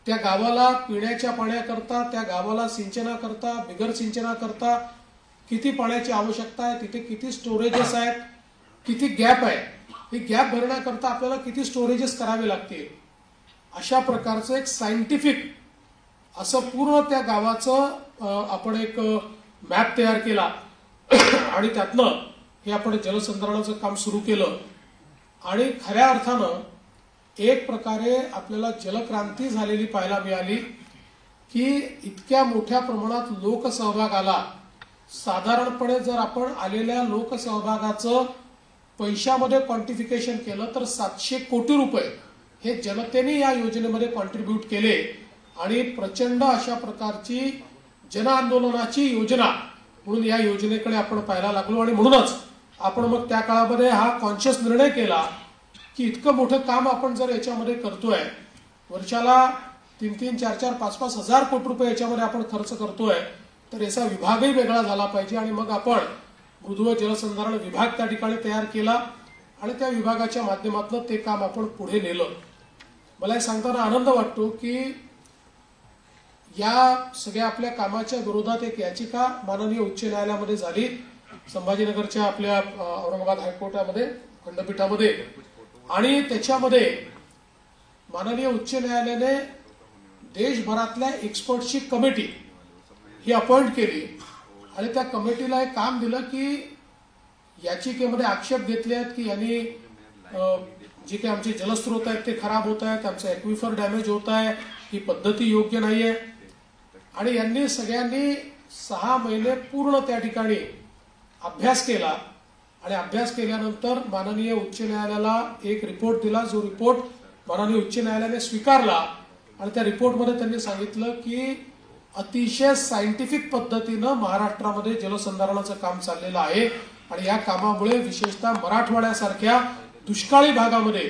त्या गावाला पिण्याच्या पाण्याकरता, त्या गावाला सिंचनाकरता, बिगर सिंचनाकरता किती पाण्याची आवश्यकता आहे, तिथे किती स्टोरेजेस आहेत, किती गॅप आहे, ही गॅप भरण्याकरता आपल्याला किती स्टोरेजेस करावे लागतील अशा प्रकारचं एक सायंटिफिक असं पूर्ण त्या गावाचं आपण एक मॅप तयार केला आणि त्यातनं हे आपण जलसंधारणाचं काम सुरू केलं. आणि खऱ्या अर्थानं एक प्रकारे आपल्याला जलक्रांती झालेली पाहायला मिळाली की इतक्या मोठ्या प्रमाणात लोकसहभाग आला. साधारणपणे जर आपण आलेल्या लोकसहभागाचं पैशामध्ये क्वांटिफिकेशन केलं तर 700 कोटी रुपये हे जनतेने या योजनेमध्ये कॉन्ट्रीब्यूट केले आणि प्रचंड अशा प्रकारची जन आंदोलनाची योजना म्हणून या योजनेकडे आपण पाहायला लागलो. आणि म्हणूनच आपण मग त्या काळामध्ये हा कॉन्शियस निर्णय केला की इतकं मोठं काम आपण जर याच्यामध्ये करतोय, वर्षाला 3-3, 4-4, 5-5 हजार कोटी रुपये याच्यामध्ये आपण खर्च करतोय तर याचा विभागही वेगळा झाला पाहिजे. आणि मग आपण मृदू व जलसंधारण विभाग त्या ठिकाणी तयार केला आणि त्या विभागाच्या माध्यमातून ते काम आपण पुढे नेलं. मला हे सांगताना आनंद वाटतो की या सगळ्या आपल्या कामाच्या विरोधात एक याचिका माननीय उच्च न्यायालयामध्ये झाली. संभाजीनगरच्या आपल्या औरंगाबाद हायकोर्टामध्ये खंडपीठामध्ये. आणि त्याच्यामध्ये माननीय उच्च न्यायालयाने देशभरातल्या एक्सपर्टची कमिटी ही अपॉइंट केली आणि त्या कमिटीला एक काम दिलं की याचिकेमध्ये आक्षेप घेतले आहेत की यांनी जे काही आमचे जलस्रोत आहेत ते खराब होत आहेत, आमचं एक्विफर डॅमेज होत आहे, ही पद्धती योग्य नाहीये. आणि यांनी सगळ्यांनी 6 महिने पूर्ण त्या ठिकाणी अभ्यास केला आणि अभ्यास केल्यानंतर माननीय उच्च न्यायालयाला एक रिपोर्ट दिला जो रिपोर्ट माननीय उच्च न्यायालयाने स्वीकारला. आणि त्या रिपोर्टमध्ये त्यांनी सांगितलं की अतिशय सायंटिफिक पद्धतीनं महाराष्ट्रामध्ये जलसंधारणाचं काम चाललेलं आहे आणि या कामामुळे विशेषतः मराठवाड्यासारख्या दुष्काळी भागामध्ये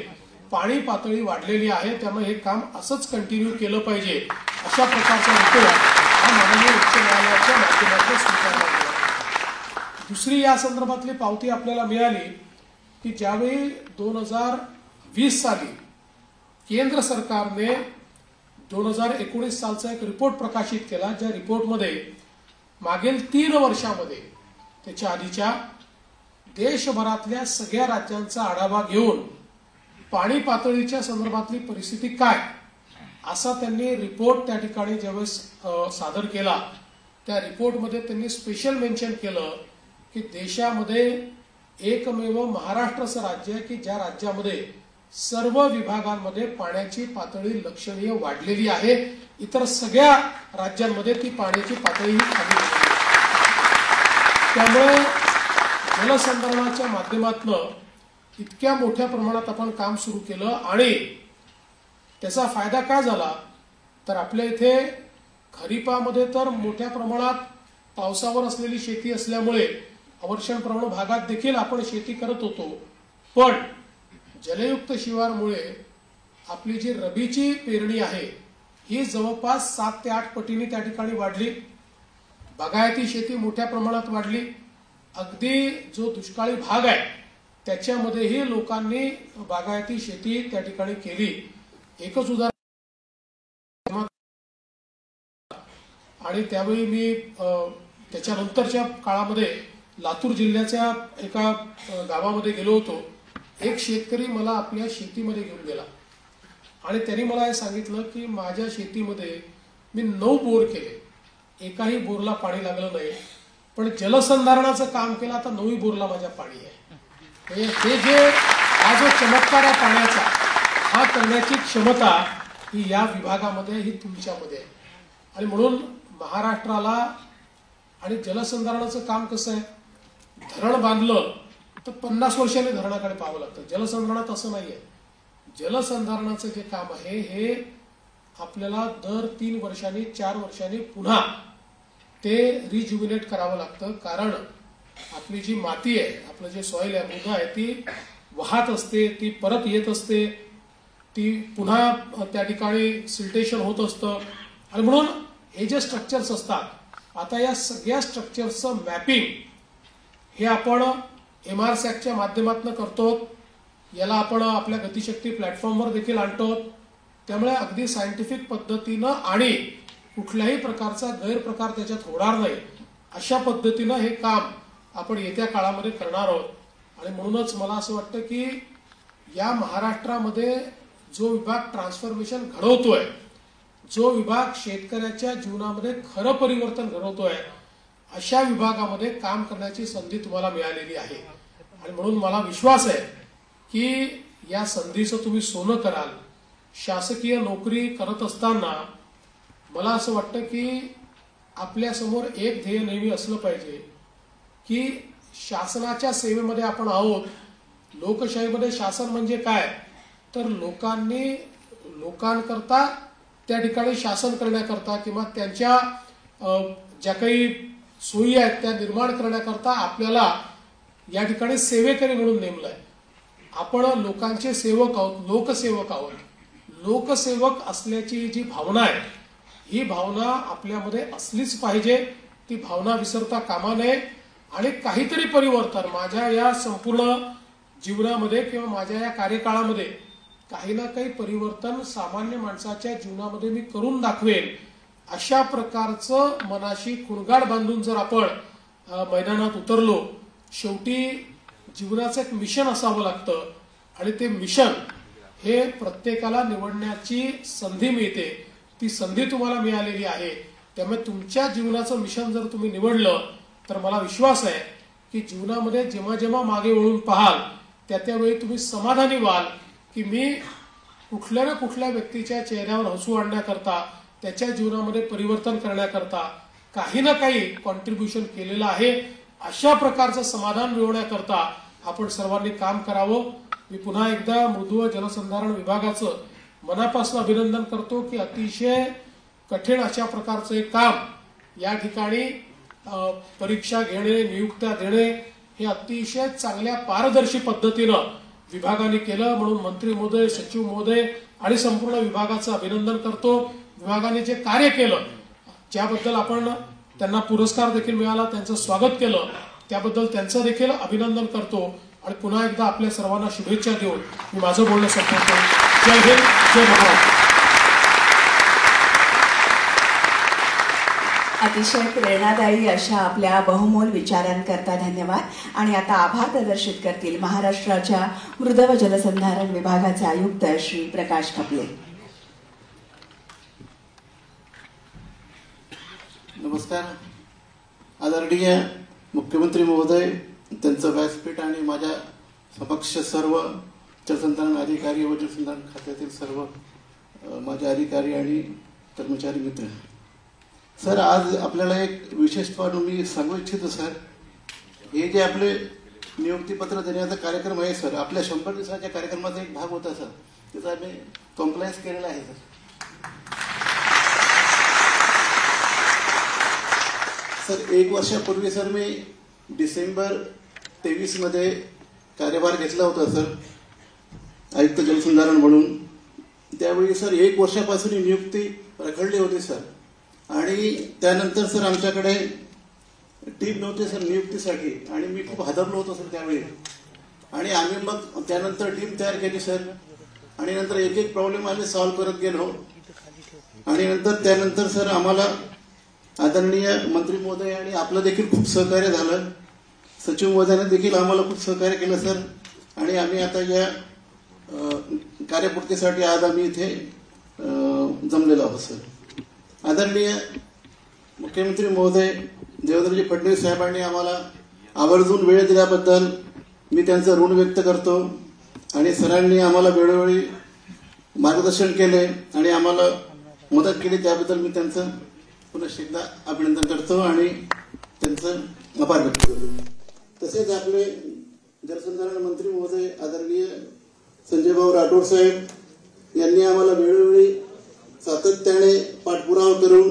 पाणी पातळी वाढलेली आहे. त्यामुळे हे काम असंच कंटिन्यू केलं पाहिजे अशा प्रकारचा रिपोर्ट हा माननीय उच्च न्यायालयाच्या माध्यमातून स्वीकारला गेला. दुसरी या संदर्भातली पावती आपल्याला मिळाली की ज्यावेळी 2020 साली केंद्र सरकारने 2019 सालचा एक रिपोर्ट प्रकाशित केला, ज्या रिपोर्टमध्ये मागील 3 वर्षामध्ये त्याच्या आधीच्या देशभरातल्या सगळ्या राज्यांचा आढावा घेऊन पाणी पातळीच्या संदर्भातली परिस्थिती काय असा त्यांनी रिपोर्ट त्या ठिकाणी ज्यावेळेस सादर केला, त्या रिपोर्टमध्ये त्यांनी स्पेशल मेन्शन केलं की देशामध्ये एकमेव महाराष्ट्र असं राज्य आहे की ज्या राज्यामध्ये सर्व विभागांमध्ये पाण्याची पातळी लक्षणीय वाढलेली आहे. इतर सगळ्या राज्यांमध्ये ती पाण्याची पातळी खाली आहे. त्यामुळे जलसंधारणाच्या माध्यमातून इतक्या मोठ्या प्रमाणात आपण काम सुरू केलं आणि त्याचा फायदा काय झाला तर आपल्या इथे खरीपामध्ये तर मोठ्या प्रमाणात पावसावर असलेली शेती असल्यामुळे अवर्षण प्रवण भागात देखील आपण शेती करत होतो, पण जलयुक्त शिवारमुळे आपली जी रबीची पेरणी आहे ही जवळपास 7 ते 8 पटीने त्या ठिकाणी वाढली. बागायती शेती मोठ्या प्रमाणात वाढली. अगदी जो दुष्काळी भाग आहे त्याच्यामध्येही लोकांनी बागायती शेती त्या ठिकाणी केली. एकच उदाहरण, आणि त्यावेळी मी त्याच्यानंतरच्या काळामध्ये लातूर जिल्ह्याच्या एका गावामध्ये गेलो होतो. एक शेतकरी मला आपल्या शेतीमध्ये घेऊन गेला आणि त्यांनी मला हे सांगितलं की माझ्या शेतीमध्ये मी 9 बोर केले, एकाही बोरला पाणी लागलं नाही, पण जलसंधारणाचं काम केलं, आता 9 बोरला माझ्या पाणी आहे. हे जे हा जो चमत्कार आहे पाण्याचा, हा करण्याची क्षमता ही या विभागामध्ये, ही तुमच्यामध्ये आहे. आणि म्हणून महाराष्ट्राला, आणि जलसंधारणाचं काम कसं आहे, धरण बांधलं तर 50 वर्षांनी धरणाकडे पाहावं लागतं. जलसंधारणात असं नाहीये. जलसंधारणाचं जे काम आहे हे आपल्याला दर 3 वर्षांनी 4 वर्षांनी पुन्हा ते रिज्युमिनेट करावं लागतं. कारण आपली जी माती आहे, आपलं जे सॉइल आहे, मृदा आहे, ती वाहत असते, ती परत येत असते, ती पुन्हा त्या ठिकाणी सिल्टेशन होत असतं. आणि म्हणून हे जे स्ट्रक्चर्स असतात, आता या सगळ्या स्ट्रक्चर्सचं मॅपिंग हे आपण MRSATच्या माध्यमातून करतो. याला आपण आपल्या गतिशक्ती प्लॅटफॉर्मवर देखील आणतो. त्यामुळे अगदी सायंटिफिक पद्धतीनं आणि कुठल्याही प्रकारचा गैरप्रकार त्याच्यात होणार नाही अशा पद्धतीनं हे काम आपण येत्या काळामध्ये करणार आहोत. आणि म्हणूनच मला असं वाटतं की या महाराष्ट्रामध्ये जो विभाग ट्रान्सफॉर्मेशन घडवतोय, जो विभाग शेतकऱ्याच्या जीवनामध्ये खरं परिवर्तन घडवतोय, अशा विभागामध्ये काम करण्याची संधी तुम्हाला मिळालेली आहे. आणि म्हणून मला विश्वास आहे की या संधीचं तुम्ही सोनं कराल. शासकीय नोकरी करत असताना मला असं वाटतं की आपल्यासमोर एक ध्येय नेहमी असलं पाहिजे की शासनाच्या सेवेमध्ये आपण आहोत. लोकशाहीमध्ये शासन म्हणजे काय तर लोकांकरता त्या ठिकाणी शासन करण्याकरता किंवा त्यांच्या ज्या काही सोयी आहेत त्या निर्माण करण्याकरता आपल्याला या ठिकाणी सेवेकरी म्हणून नेमलंय. आपण लोकांचे सेवक आहोत, लोकसेवक आहोत. लोकसेवक असल्याची जी भावना आहे, ही भावना आपल्यामध्ये असलीच पाहिजे. ती भावना विसरता कामा नये. आणि काहीतरी परिवर्तन माझ्या या संपूर्ण जीवनामध्ये किंवा माझ्या या कार्यकाळामध्ये काही ना काही परिवर्तन सामान्य माणसाच्या जीवनामध्ये मी करून दाखवेल, अशा प्रकारचं मनाशी खुणगाड बांधून जर आपण मैदानात उतरलो. शेवटी जीवनाचं एक मिशन असावं लागतं आणि ते मिशन हे प्रत्येकाला निवडण्याची संधी मिळते. ती संधी तुम्हाला मिळालेली आहे. त्यामुळे तुमच्या जीवनाचं मिशन जर तुम्ही निवडलं तर मला विश्वास आहे की जीवनामध्ये जेव्हा जेव्हा मागे वळून पाहाल त्यावेळी तुम्ही समाधानी व्हाल की मी कुठल्या ना कुठल्या व्यक्तीच्या चेहऱ्यावर हसू आणण्याकरता, त्याच्या जीवनामध्ये परिवर्तन करण्याकरता काही ना काही कॉन्ट्रीब्युशन केलेलं आहे. अशा प्रकारचं समाधान मिळवण्याकरता आपण सर्वांनी काम करावं. मी पुन्हा एकदा मृदू व जलसंधारण विभागाचं मनापासून अभिनंदन करतो की अतिशय कठीण अशा प्रकारचं एक काम या ठिकाणी परीक्षा घेणे, नियुक्त्या देणे हे अतिशय चांगल्या पारदर्शी पद्धतीनं विभागाने केलं. म्हणून मंत्री महोदय, सचिव महोदय आणि संपूर्ण विभागाचं अभिनंदन करतो. विभागाने जे कार्य केलं ज्याबद्दल आपण त्यांना पुरस्कार देखील मिळाला, त्यांचं स्वागत केलं, त्याबद्दल त्यांचं देखील अभिनंदन करतो आणि पुन्हा एकदा आपल्या सर्वांना शुभेच्छा देऊन मी माझं बोलणं संपवतो. जय हिंद, जय महाराष्ट्र. अतिशय प्रेरणादायी अशा आपल्या बहुमोल विचारांकरता धन्यवाद. आणि आता आभार प्रदर्शित करतील महाराष्ट्राच्या मृद व जलसंधारण विभागाचे आयुक्त श्री प्रकाश खपले. नमस्कार. आदरणीय मुख्यमंत्री महोदय, त्यांचं व्यासपीठ आणि माझ्या समक्ष सर्व जलसंधारण अधिकारी व जलसंधारण खात्यातील सर्व माझे अधिकारी आणि कर्मचारी मित्र. सर, आज आपल्याला एक विशेष मी सांगू इच्छितो. सर, हे जे आपले नियुक्तीपत्र देण्याचा कार्यक्रम आहे सर, आपल्या 100 दिवसाच्या कार्यक्रमाचा एक भाग होता सर. त्याचा आम्ही कॉम्प्लायन्स केलेला आहे सर. सर, 1 वर्षापूर्वी सर मी डिसेंबर 23 मध्ये कार्यभार घेतला होता सर, आयुक्त जलसंधारण म्हणून. त्यावेळी सर 1 वर्षापासून नियुक्ती रखडली होती सर. आणि त्यानंतर सर आमच्याकडे टीम नव्हती सर नियुक्तीसाठी आणि मी खूप हादरलो होतो सर त्यावेळी. आणि आम्ही मग त्यानंतर टीम तयार केली सर आणि नंतर एक एक प्रॉब्लेम आम्ही सॉल्व्ह करत गेलो. आणि त्यानंतर सर आम्हाला आदरणीय मंत्री महोदय आणि आपलं देखील खूप सहकार्य झालं. सचिव महोदयाने देखील आम्हाला खूप सहकार्य केलं सर. आणि आम्ही आता या कार्यपूर्तीसाठी आज आम्ही इथे जमलेलो आहोत सर. आदरणीय मुख्यमंत्री महोदय देवेंद्रजी फडणवीस साहेबांनी आम्हाला आवर्जून वेळ दिल्याबद्दल मी त्यांचं ऋण व्यक्त करतो. आणि सरांनी आम्हाला वेळोवेळी मार्गदर्शन केले आणि आम्हाला मदत केली, त्याबद्दल मी त्यांचं पुन्हा एकदा अभिनंदन करतो आणि त्यांचं आभार व्यक्त करतो. तसेच आपले जलसंधारण मंत्री महोदय आदरणीय संजयभाऊ राठोड साहेब यांनी आम्हाला वेळोवेळी सातत्याने पाठपुरावा करून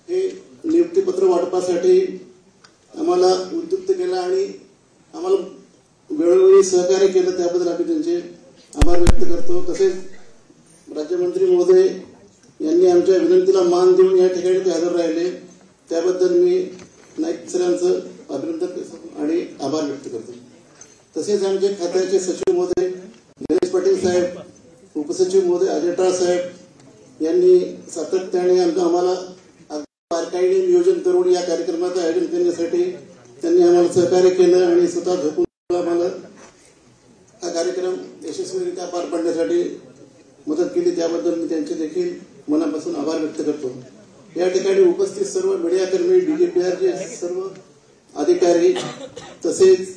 हे नियुक्तीपत्र वाटपासाठी आम्हाला उद्युक्त केला आणि आम्हाला वेळोवेळी सहकार्य केलं, त्याबद्दल आम्ही त्यांचे आभार व्यक्त करतो. तसेच राज्यमंत्री महोदय यांनी आमच्या विनंतीला मान देऊन या ठिकाणी ते हजर राहिले, त्याबद्दल मी नाईक सरांचं अभिनंदन करतो आणि आभार व्यक्त करतो. तसेच आमचे खात्याचे सचिव महोदय गणेश पाटील साहेब, उपसचिव महोदय अजय साहेब यांनी सातत्याने आम्हाला बारकाईने नियोजन करून या कार्यक्रमाचं आयोजन करण्यासाठी त्यांनी आम्हाला सहकार्य केलं आणि स्वतः झोपून आम्हाला हा कार्यक्रम यशस्वीरित्या पार पाडण्यासाठी मदत केली, त्याबद्दल मी त्यांचे देखील मनापासून आभार व्यक्त करतो. या ठिकाणी उपस्थित सर्व मीडियाकर्मी, DGPRचे सर्व अधिकारी, तसेच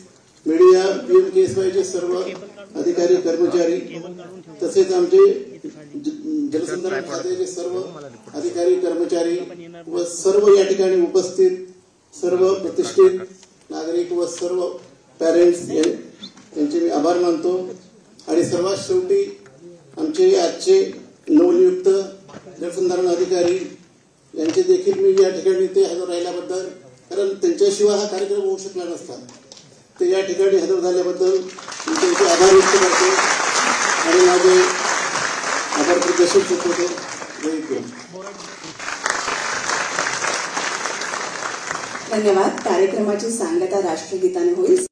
मीडिया PMKSYचे सर्व अधिकारी कर्मचारी, तसेच आमचे जलसंधारण खात्याचे सर्व अधिकारी कर्मचारी व सर्व या ठिकाणी उपस्थित सर्व प्रतिष्ठित नागरिक व सर्व पॅरेंट्स यांचे मी आभार मानतो. आणि सर्वात शेवटी आमचे आजचे नवनियुक्त जलसंधारण अधिकारी यांचे देखील मी या ठिकाणी ते हजर राहिल्याबद्दल, कारण त्यांच्याशिवाय हा कार्यक्रम होऊ शकला नसता, ते या ठिकाणी हजर झाल्याबद्दल मी त्यांचे आभार व्यक्त करतो आणि माझे आभार प्रदर्शित करतो. धन्यवाद. कार्यक्रमाची सांगता राष्ट्रगीताने होईल.